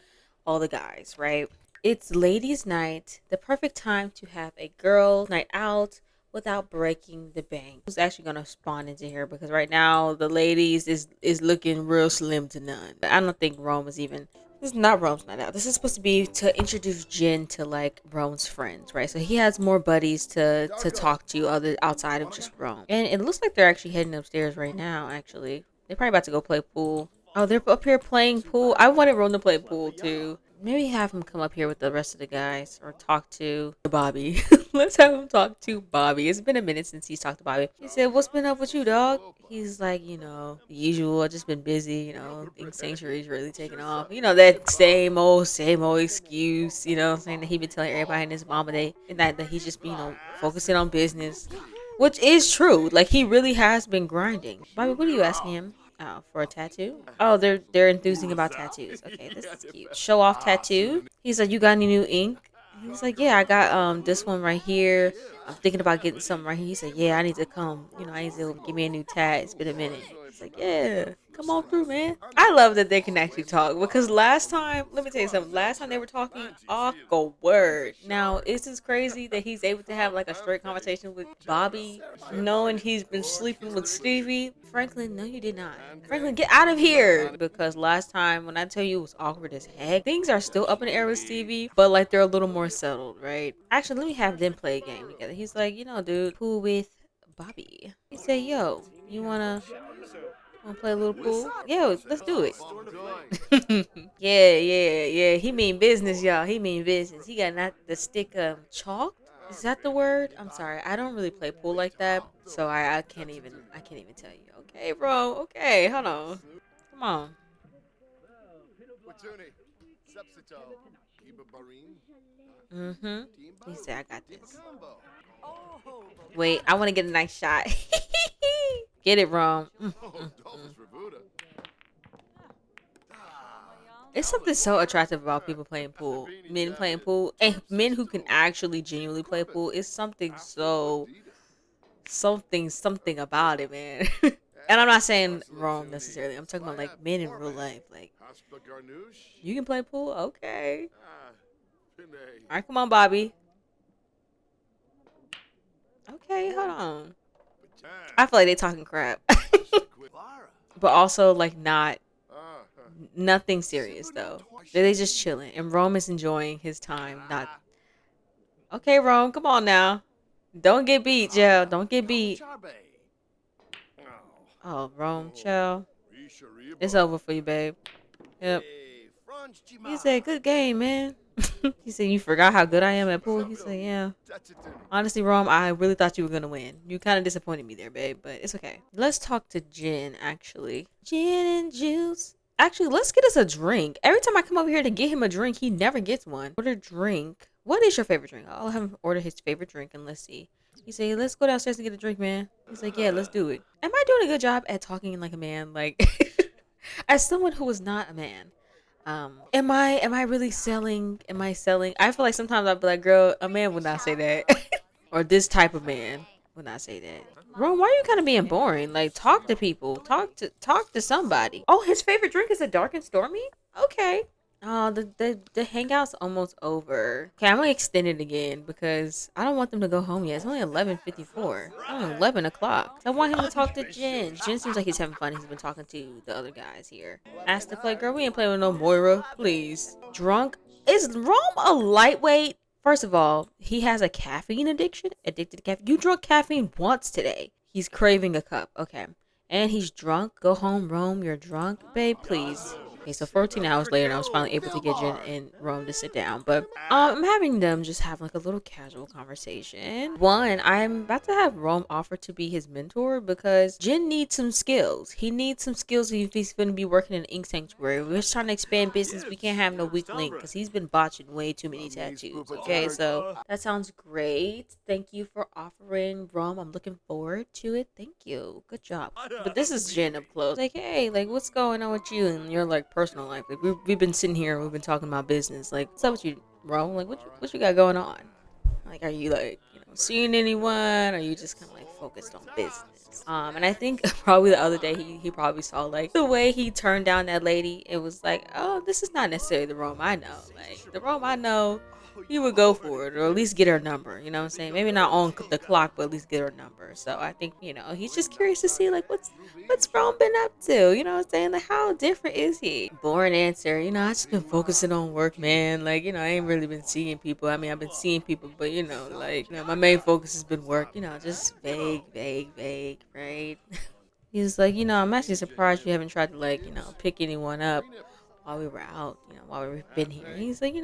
S2: all the guys, right? It's ladies' night, the perfect time to have a girl night out without breaking the bank. Who's actually gonna spawn into here because right now the ladies is looking real slim to none. I don't think Rome is even. This is not Rome's night out. This is supposed to be to introduce Jin to Rome's friends, right? So he has more buddies to talk to other outside of just Rome. And it looks like they're actually heading upstairs right now. Actually, they're probably about to go play pool. Oh, they're up here playing pool. I wanted Rome to play pool too. Maybe have him come up here with the rest of the guys or talk to Bobby. Let's have him talk to Bobby. It's been a minute since he's talked to Bobby. He said, what's been up with you, dog? He's like, the usual. I've just been busy, Ink Sanctuary's really taking off. That same old excuse, saying that he been telling everybody and his mama that he's just, focusing on business. Which is true. He really has been grinding. Bobby, what are you asking him? Oh, for a tattoo? Oh, they're enthusing about tattoos. Okay, this is cute. Show off tattoo. He's like, you got any new ink? He's like, yeah, I got this one right here. I'm thinking about getting something right here. He said, yeah, I need to come. I need to give me a new tat. It's been a minute. like, yeah, come on through, man. I love that they can actually talk because last time, let me tell you something. Last time they were talking awkward. Now, is this crazy that he's able to have like a straight conversation with Bobby, knowing he's been sleeping with Stevie? Franklin, no, you did not. Franklin, get out of here. Because last time, when I tell you it was awkward as heck, things are still up in the air with Stevie, but like they're a little more settled, right? Actually, let me have them play a game together. He's like, dude, pool with Bobby. He said, yo, you wanna play a little pool? Yo, let's do it. Yeah. He mean business, y'all. He mean business. He got not the stick chalk. Is that the word? I'm sorry. I don't really play pool like that, so I can't even tell you. Okay, bro. Okay, hold on. Come on. Mm-hmm. He said, I got this. Wait, I want to get a nice shot. Get it wrong. It's something so attractive about people playing pool. Men playing pool. And men who can actually genuinely play pool. It's something so... Something about it, man. And I'm not saying wrong necessarily. I'm talking about like men in real life. Like, you can play pool? Okay. Alright, come on, Bobby. Okay, hold on. I feel like they talking crap. But also like nothing serious though. They just chilling. And Rome is enjoying his time. Not okay, Rome, come on now. Don't get beat, Joe. Don't get beat. Oh, Rome, chill. It's over for you, babe. Yep. He said, good game, man. He said, you forgot how good I am at pool? He said, yeah. Honestly, Rome, I really thought you were going to win. You kind of disappointed me there, babe, but it's okay. Let's talk to Jen, actually. Gin and juice. Actually, let's get us a drink. Every time I come over here to get him a drink, he never gets one. Order drink. What is your favorite drink? I'll have him order his favorite drink and let's see. He said, let's go downstairs and get a drink, man. He's like, yeah, let's do it. Am I doing a good job at talking like a man? Like, as someone who is not a man, am I really selling? Am I selling? I feel like sometimes I'll be like, girl, a man would not say that. Or this type of man would not say that. Ron, why are you kind of being boring? Like, talk to people. Talk to somebody. Oh, his favorite drink is a dark and stormy? Okay. Oh, the hangout's almost over. Okay, I'm gonna extend it again because I don't want them to go home yet. It's only 11:54. Oh, 11 o'clock. I want him to talk to Jen. Jen seems like he's having fun. He's been talking to the other guys here. Asked to play, girl, we ain't playing with no Moira. Please. Drunk. Is Rome a lightweight? First of all, he has a caffeine addiction. Addicted to caffeine. You drunk caffeine once today. He's craving a cup. Okay. And he's drunk. Go home, Rome. You're drunk. Babe, please. Okay, so 14 hours later, I was finally able to get Jen and Rome to sit down. But I'm having them just have like a little casual conversation. One, I'm about to have Rome offer to be his mentor because Jen needs some skills. He needs some skills if he's going to be working in Ink Sanctuary. We're just trying to expand business. We can't have no weak link because he's been botching way too many tattoos. Okay, so that sounds great. Thank you for offering, Rome. I'm looking forward to it. Thank you. Good job. But this is Jen up close. Like, hey, like, what's going on with you? And you're like, personal life. Like we've been sitting here, we've been talking about business. Like, what's up with you, Rome? Like, what you got going on? Like, are you like, seeing anyone? Or are you just kind of like focused on business? And I think probably the other day he probably saw like the way he turned down that lady. It was like, oh, this is not necessarily the Rome I know. Like the Rome I know, he would go for it or at least get her number. You know what I'm saying? Maybe not on the clock, but at least get her number. So I think he's just curious to see like what's Rome been up to. You know what I'm saying? Like how different is he? Boring answer. I just been focusing on work, man. Like I ain't really been seeing people. I mean, I've been seeing people, but my main focus has been work. Just vague, right? He's like, I'm actually surprised you haven't tried to pick anyone up while we were out, while we've been here. He's like,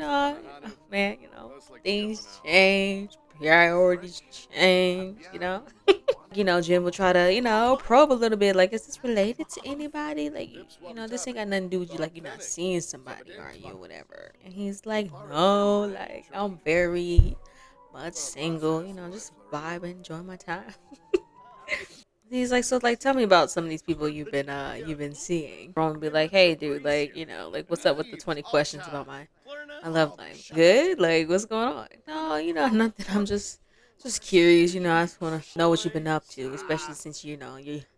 S2: man, things change, priorities change, Jen will try to, probe a little bit, like, is this related to anybody? Like, this ain't got nothing to do with you, like, you're not seeing somebody, are you, whatever. And he's like, no, like, I'm very much single, just vibe and enjoy my time. He's like, so like, tell me about some of these people you've been seeing. Ron would be like, hey, dude, like, like, what's up with the 20 questions about my love life? Good? Like, what's going on? No, nothing. I'm just Just curious, I just want to know what you've been up to, especially since you're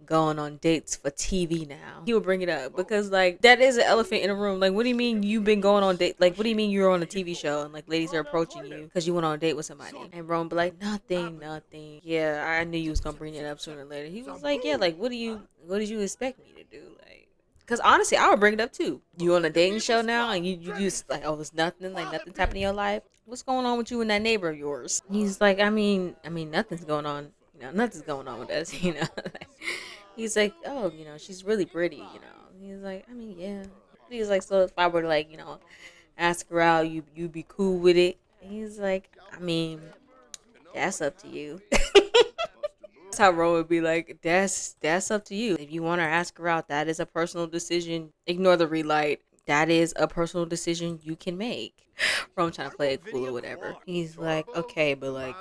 S2: going on dates for TV now. He would bring it up because like that is an elephant in the room. Like, what do you mean you've been going on date? Like, what do you mean you're on a TV show and like ladies are approaching you because you went on a date with somebody? And Rome be like, nothing, nothing. Yeah, I knew you was gonna bring it up sooner or later. He was like, yeah, like what did you expect me to do? Like, because honestly, I would bring it up too. You on a dating show now, and you just like, oh, it's nothing, like nothing's happening in your life. What's going on with you and that neighbor of yours? He's like, I mean, nothing's going on. Nothing's going on with us. He's like, oh, she's really pretty. He's like, I mean, yeah. He's like, so if I were to like, ask her out, you be cool with it. And he's like, I mean, that's up to you. That's how Ro would be like, that's up to you. If you want to ask her out, that is a personal decision. Ignore the relight. That is a personal decision you can make. Ro trying to play it cool or whatever. He's like, okay, but like,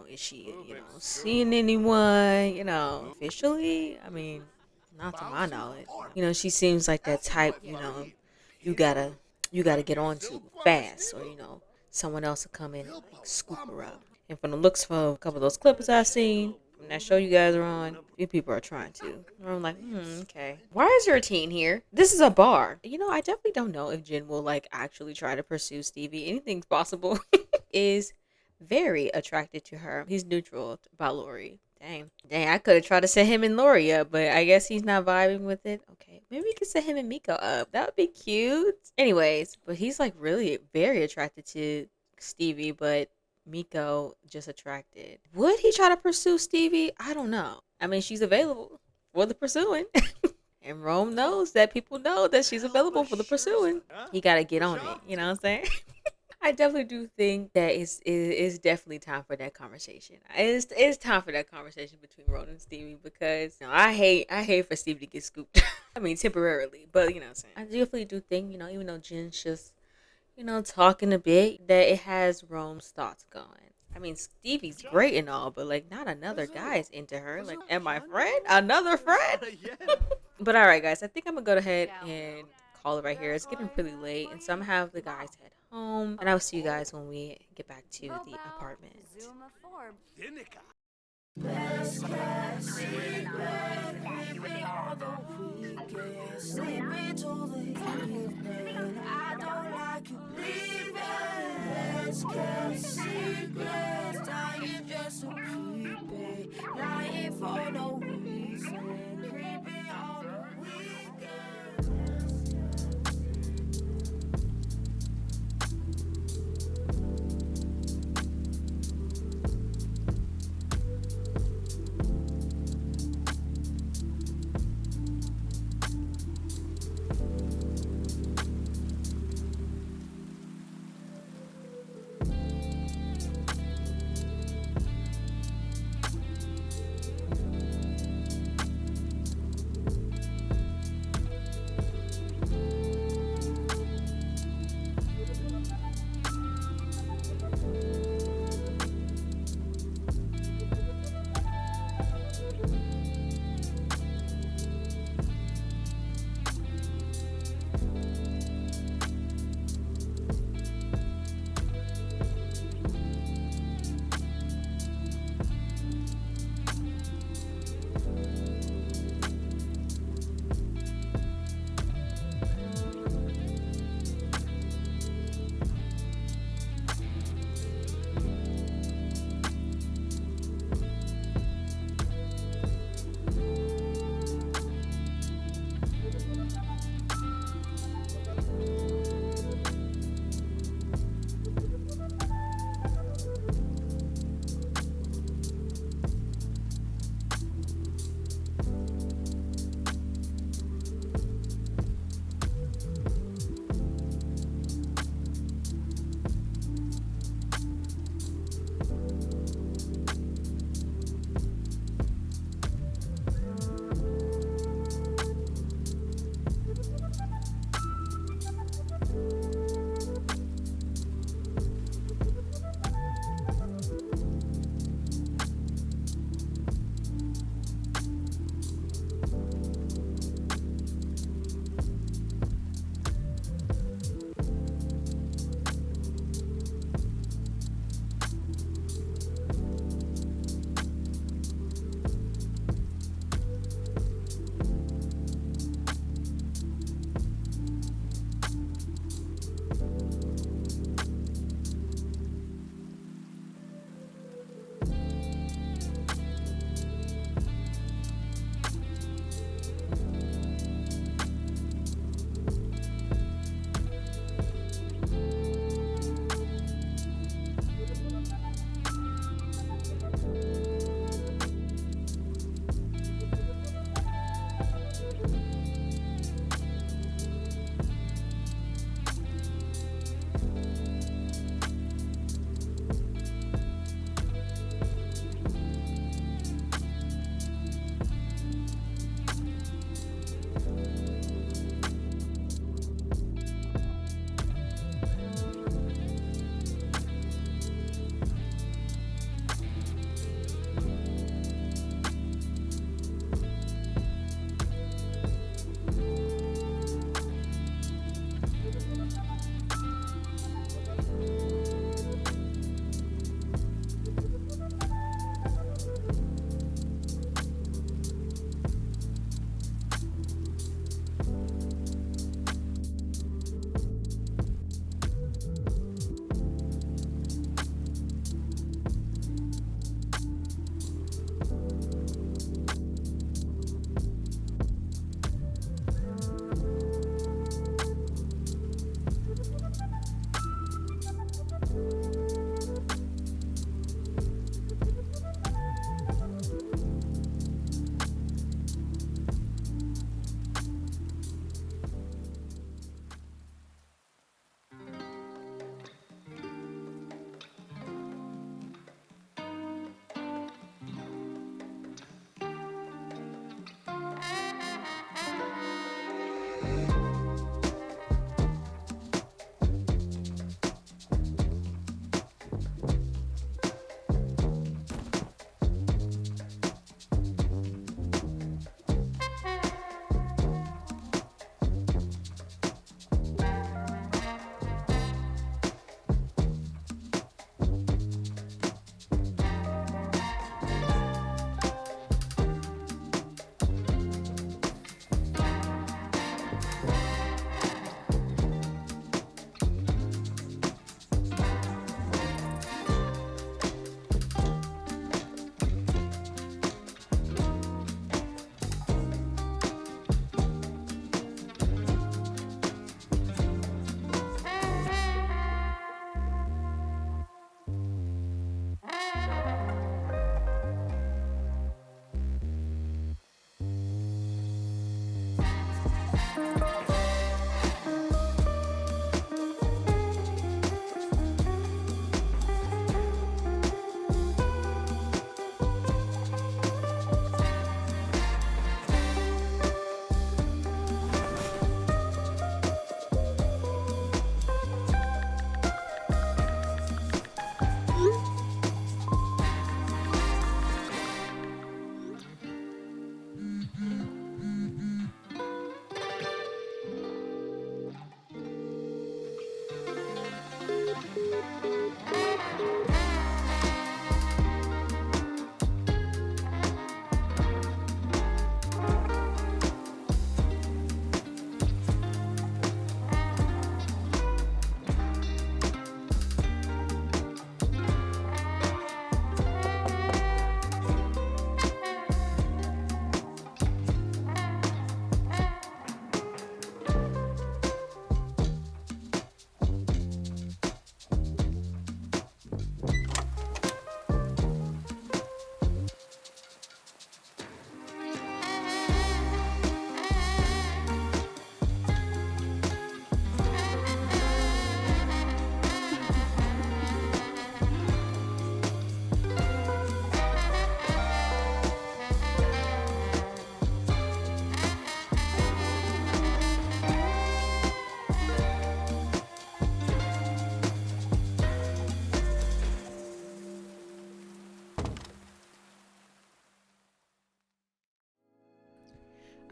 S2: is she, seeing anyone, officially? I mean, not to my knowledge. She seems like that type, you gotta get on to fast, or someone else will come in and like scoop her up. And from the looks from a couple of those clips I've seen, from that show you guys are on, you people are trying to. And I'm like, okay. Why is there a teen here? This is a bar. I definitely don't know if Jin will like actually try to pursue Stevie. Anything's possible. Is very attracted to her. He's neutral about Lori. Dang, I could have tried to set him and Lori up, but I guess he's not vibing with it. Okay, maybe we could set him and Miko up. That would be cute. Anyways, but he's like really very attracted to Stevie, but Miko just attracted. Would he try to pursue Stevie? I don't know. I mean, she's available for the pursuing. And Rome knows that people know that she's available for the pursuing. He got to get on it. You know what I'm saying? I definitely do think that it's definitely time for that conversation. It's time for that conversation between Rome and Stevie because I hate for Stevie to get scooped. I mean, temporarily. But, you know what I'm saying? I definitely do think, even though Jin's just talking a bit, that it has Rome's thoughts going. I mean, Stevie's great and all, but like, not another guy is into her. Like, and my friend, another friend. But all right, guys, I think I'm gonna go ahead and call it right here. It's getting pretty late, and so I'm gonna have the guys head home, and I'll see you guys when we get back to the apartment.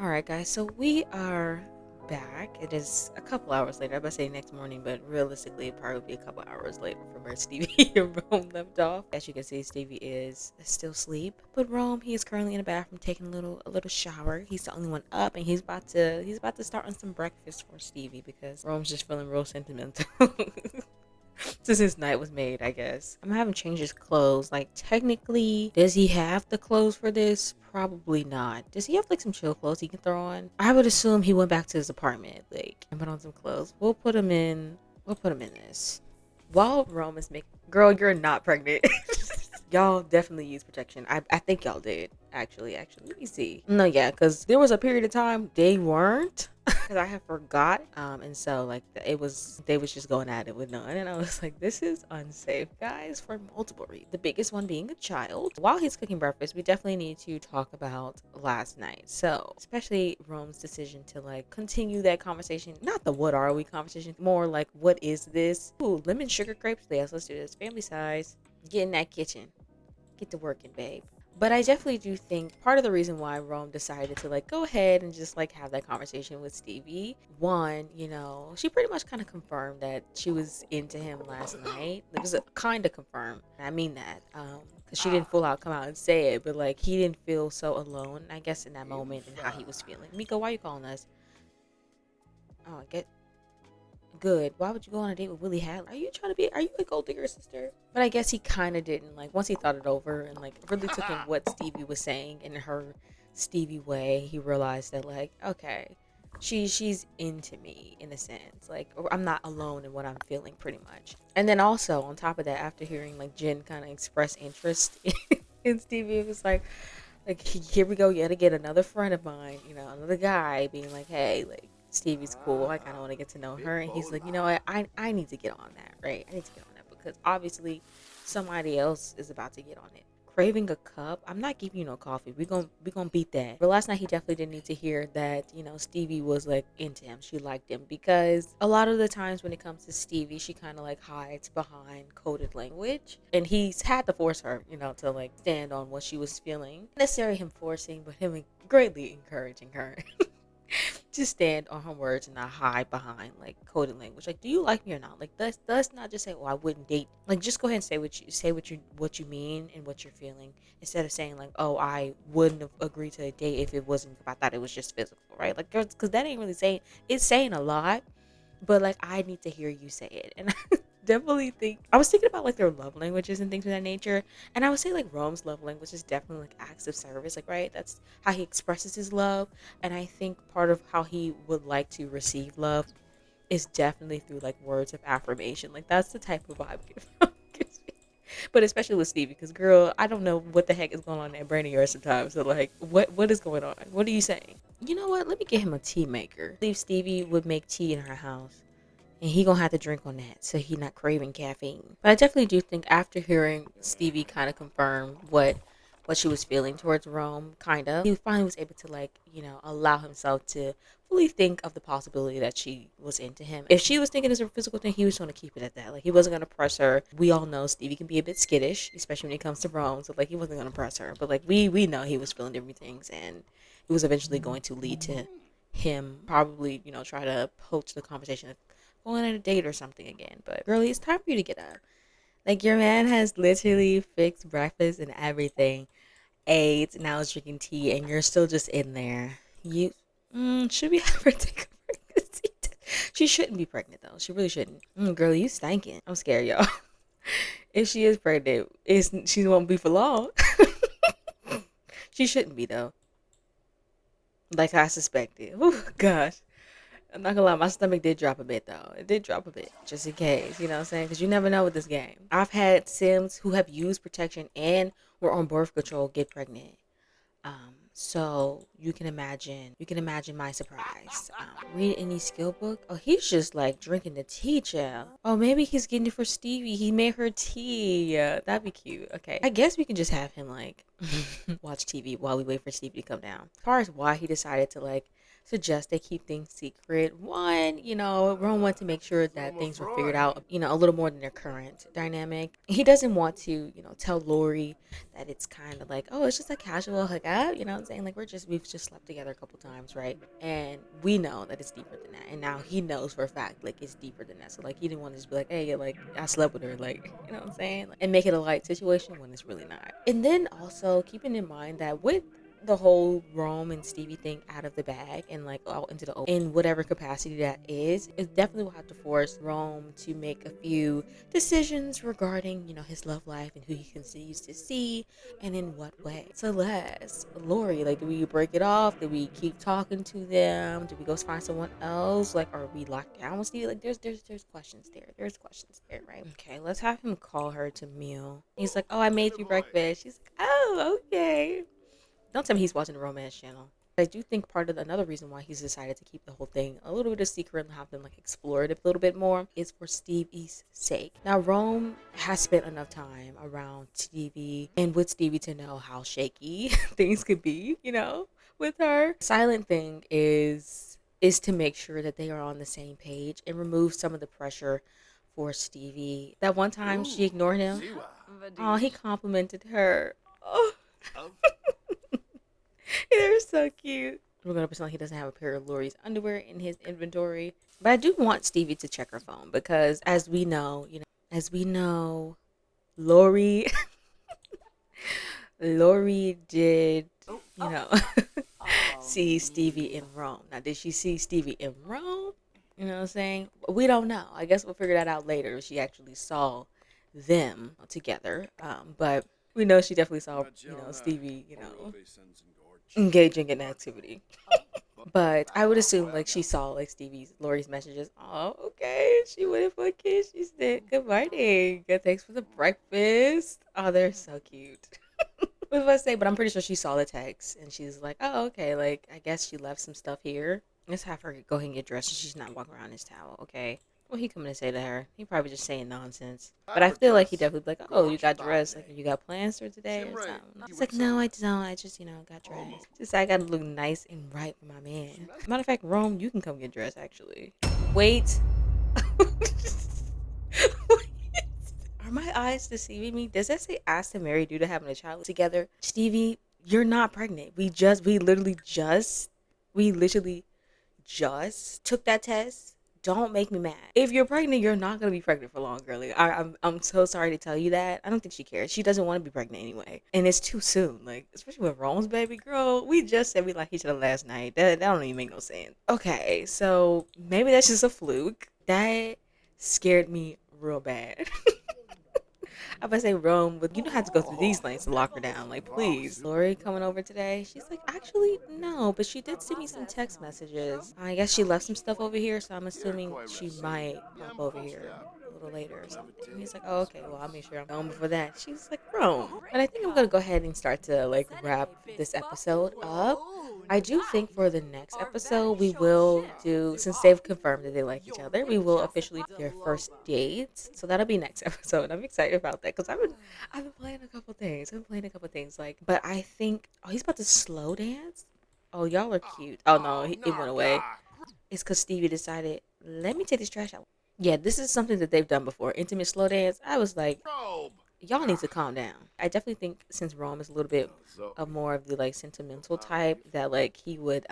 S2: All right, guys. So we are back. It is a couple hours later. I was about to say next morning, but realistically, it probably be a couple hours later from where Stevie and Rome left off. As you can see, Stevie is still asleep, but Rome, he is currently in the bathroom taking a little shower. He's the only one up, and he's about to start on some breakfast for Stevie because Rome's just feeling real sentimental. Since his night was made, I guess. I'm gonna have him change his clothes. Like, technically, does he have the clothes for this? Probably not. Does he have like some chill clothes he can throw on? I would assume he went back to his apartment, like, and put on some clothes. We'll put him in this. While Rome is making, girl, you're not pregnant. Y'all definitely use protection. I think y'all did. Actually, let me see. No, yeah, because there was a period of time they weren't. Because I had forgot. And so like they was just going at it with none. And I was like, this is unsafe, guys, for multiple reasons. The biggest one being a child. While he's cooking breakfast, we definitely need to talk about last night. So especially Rome's decision to like continue that conversation. Not the what are we conversation. More like what is this? Ooh, lemon sugar crepes. Yes, let's do this. Family size. Get in that kitchen. Get to working, babe. But I definitely do think part of the reason why Rome decided to like go ahead and just like have that conversation with Stevie, one, you know, she pretty much kind of confirmed that she was into him last night. It was kind of confirmed. I mean that, because she didn't full out come out and say it, but like he didn't feel so alone, I guess, in that moment and how he was feeling. Miko, why are you calling us? Oh, I get. Good. Why would you go on a date with Willie Hadley? Are you a gold digger, sister? But I guess he kind of didn't. Like, once he thought it over and like really took in what Stevie was saying in her Stevie way, he realized that like, okay, she's into me in a sense. Like, or I'm not alone in what I'm feeling, pretty much. And then also on top of that, after hearing like Jen kind of express interest in Stevie, it was like here we go yet again, another friend of mine, you know, another guy being like, hey, like, Stevie's cool. I kind of want to get to know her. And he's like, you know what? I need to get on that, right? I need to get on that because obviously somebody else is about to get on it. Craving a cup. I'm not giving you no coffee. We gonna beat that. But last night he definitely didn't need to hear that, you know, Stevie was like into him. She liked him because a lot of the times when it comes to Stevie, she kind of like hides behind coded language. And he's had to force her, you know, to like stand on what she was feeling. Not necessarily him forcing, but him greatly encouraging her. To stand on her words and not hide behind like coded language. Like, do you like me or not? Like, let's not just say, well, I wouldn't date. Like, just go ahead and say what you mean and what you're feeling, instead of saying like, oh, I wouldn't have agreed to a date if it wasn't, if I thought it was just physical, right? Like, because that ain't really saying, it's saying a lot, but like I need to hear you say it. And I definitely think I was thinking about like their love languages and things of that nature, and I would say like Rome's love language is definitely like acts of service, like, right, that's how he expresses his love. And I think part of how he would like to receive love is definitely through like words of affirmation. Like, that's the type of vibe but especially with Stevie, because girl, I don't know what the heck is going on in that brain of yours sometimes. So like, what is going on? What are you saying? You know what, let me get him a tea maker. I believe Stevie would make tea in her house, and he gonna have to drink on that so he not craving caffeine. But I definitely do think after hearing Stevie kind of confirm what she was feeling towards Rome, kind of, he finally was able to like, you know, allow himself to fully think of the possibility that she was into him. If she was thinking it's a physical thing, he was going to keep it at that. Like, he wasn't going to press her. We all know Stevie can be a bit skittish, especially when it comes to Rome. So like, he wasn't going to press her. But like, we know he was feeling different things, and it was eventually going to lead to him probably, try to poach the conversation of going on a date or something again. But girlie, it's time for you to get up. Like, your man has literally fixed breakfast and everything, ate, now is drinking tea, and you're still just in there. Should we have her take a pregnancy test? She shouldn't be pregnant though. She really shouldn't. Girl, you stinking. I'm scared, y'all. If she is pregnant, she won't be for long. She shouldn't be though. Like I suspected. Oh gosh. I'm not gonna lie, my stomach did drop a bit though. It did drop a bit, just in case, you know what I'm saying? Because you never know with this game. I've had Sims who have used protection and were on birth control get pregnant. So you can imagine my surprise. Read any skill book? Oh, he's just like drinking the tea, child. Oh, maybe he's getting it for Stevie. He made her tea. Yeah, that'd be cute. Okay, I guess we can just have him like watch TV while we wait for Stevie to come down. As far as why he decided to like suggest they keep things secret. One, Ron wanted to make sure that things were figured out, a little more than their current dynamic. He doesn't want to, tell Lori that it's kind of like, oh, it's just a casual hookup, you know what I'm saying? Like, we've just slept together a couple times, right? And we know that it's deeper than that. And now he knows for a fact, like, it's deeper than that. So, like, he didn't want to just be like, hey, like, I slept with her, like, you know what I'm saying? Like, and make it a light situation when it's really not. And then also keeping in mind that with the whole Rome and Stevie thing out of the bag and like out into the open in whatever capacity that is, it definitely will have to force Rome to make a few decisions regarding, his love life and who he continues to see and in what way. So Lori, like, do we break it off? Do we keep talking to them? Do we go find someone else? Like, are we locked down with Stevie? Like, there's questions there. There's questions there, right? Okay, let's have him call her to meal. He's like, oh, I made you breakfast. She's like, oh, okay. Don't tell me he's watching the romance channel. I do think part of another reason why he's decided to keep the whole thing a little bit of secret and have them like explore it a little bit more is for Stevie's sake. Now, Rome has spent enough time around Stevie and with Stevie to know how shaky things could be, with her. Silent thing is to make sure that they are on the same page and remove some of the pressure for Stevie. That one time she ignored him. Oh, he complimented her. Oh. They're so cute. We're going to pretend he doesn't have a pair of Lori's underwear in his inventory. But I do want Stevie to check her phone because as we know, Lori, Lori did, see Stevie in Rome. Now, did she see Stevie in Rome? You know what I'm saying? We don't know. I guess we'll figure that out later if she actually saw them together. But we know she definitely saw, Stevie, engaging in activity. But I would assume like she saw like Lori's messages. Oh, okay. She went for a kiss. She said, good morning. Good, thanks for the breakfast. Oh, they're so cute. What was I say? But I'm pretty sure she saw the text and she's like, oh, okay. Like, I guess she left some stuff here. Let's have her go ahead and get dressed so she's not walking around in this towel, okay? What he coming to say to her? He probably just saying nonsense. But I feel like he definitely like, oh, you got dressed. Like, you got plans for today or something. He's like, no, I don't. I just, got dressed. Just I got to look nice and right for my man. Matter of fact, Rome, you can come get dressed, actually. Wait. Are my eyes deceiving me? Does that say ask to marry due to having a child together? Stevie, you're not pregnant. We literally just took that test. Don't make me mad. If you're pregnant, you're not gonna be pregnant for long, girlie. I'm so sorry to tell you that. I don't think she cares. She doesn't want to be pregnant anyway, and it's too soon. Like, especially with Rome's baby girl. We just said we like each other last night. That don't even make no sense. Okay, so maybe that's just a fluke. That scared me real bad. I would say Rome, but you don't have to go through these lengths to lock her down. Like, please. Lori coming over today? She's like, actually, no, but she did send me some text messages. I guess she left some stuff over here, so I'm assuming she might pop over here a little later or something. And he's like, oh, okay, well, I'll make sure I'm home before that. She's like, Rome. But I think I'm going to go ahead and start to, like, wrap this episode up. I do think for the next episode, we will do, since they've confirmed that they like each other, we will officially do their first dates. So that'll be next episode. I'm excited about that because I've been playing a couple things. Like, but I think, oh, he's about to slow dance. Oh, y'all are cute. Oh no, it went away. It's because Stevie decided, let me take this trash out. Yeah, this is something that they've done before. Intimate slow dance. I was like, y'all need to calm down. I definitely think since Rome is a little bit of more of the like sentimental type, that like he would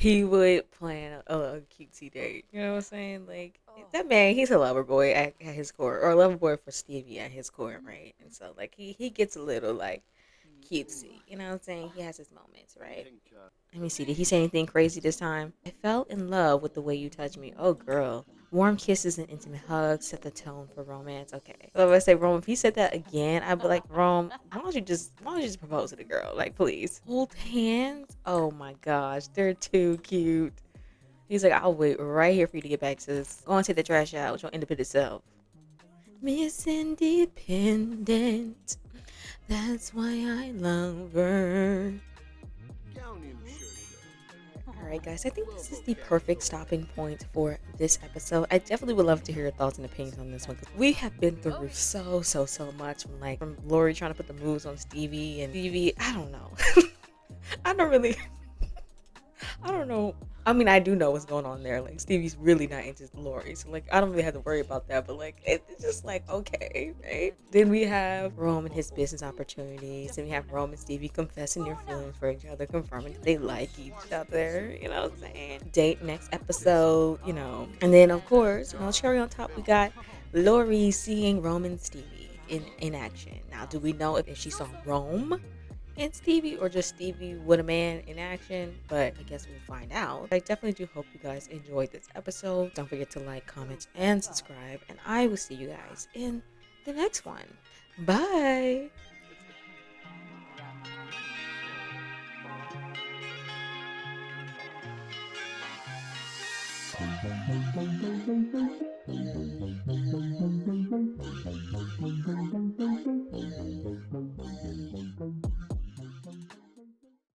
S2: he would plan a cutesy date. You know what I'm saying? Like that man, he's a lover boy at his core, or a lover boy for Stevie at his core, right? And so like he gets a little like cutesy. You know what I'm saying? He has his moments, right? Let me see. Did he say anything crazy this time? I fell in love with the way you touch me. Oh, girl. Warm kisses and intimate hugs set the tone for romance. Okay. So if I say Rome, if he said that again, I'd be like, Rome, why don't you just propose to the girl? Like, please. Hold hands? Oh my gosh. They're too cute. He's like, I'll wait right here for you to get back, sis. Go and take the trash out with your independent self. Miss Independent. That's why I love her. Alright guys, I think this is the perfect stopping point for this episode. I definitely would love to hear your thoughts and opinions on this one because we have been through so much from Lori trying to put the moves on Stevie and Stevie, I don't know. I don't really I don't know. I mean, I do know what's going on there. Like, Stevie's really not into Lori. So, like, I don't really have to worry about that. But, like, it's just like, okay, right? Then we have Rome and his business opportunities. And we have Rome and Stevie confessing their feelings for each other, confirming that they like each other. You know what I'm saying? Date next episode, you know. And then, of course, cherry on top, we got Lori seeing Rome and Stevie in action. Now, do we know if she saw Rome and Stevie or just Stevie with a man in action? But I guess we'll find out. I definitely do hope you guys enjoyed this episode. Don't forget to like, comment, and subscribe, and I will see you guys in the next one. Bye.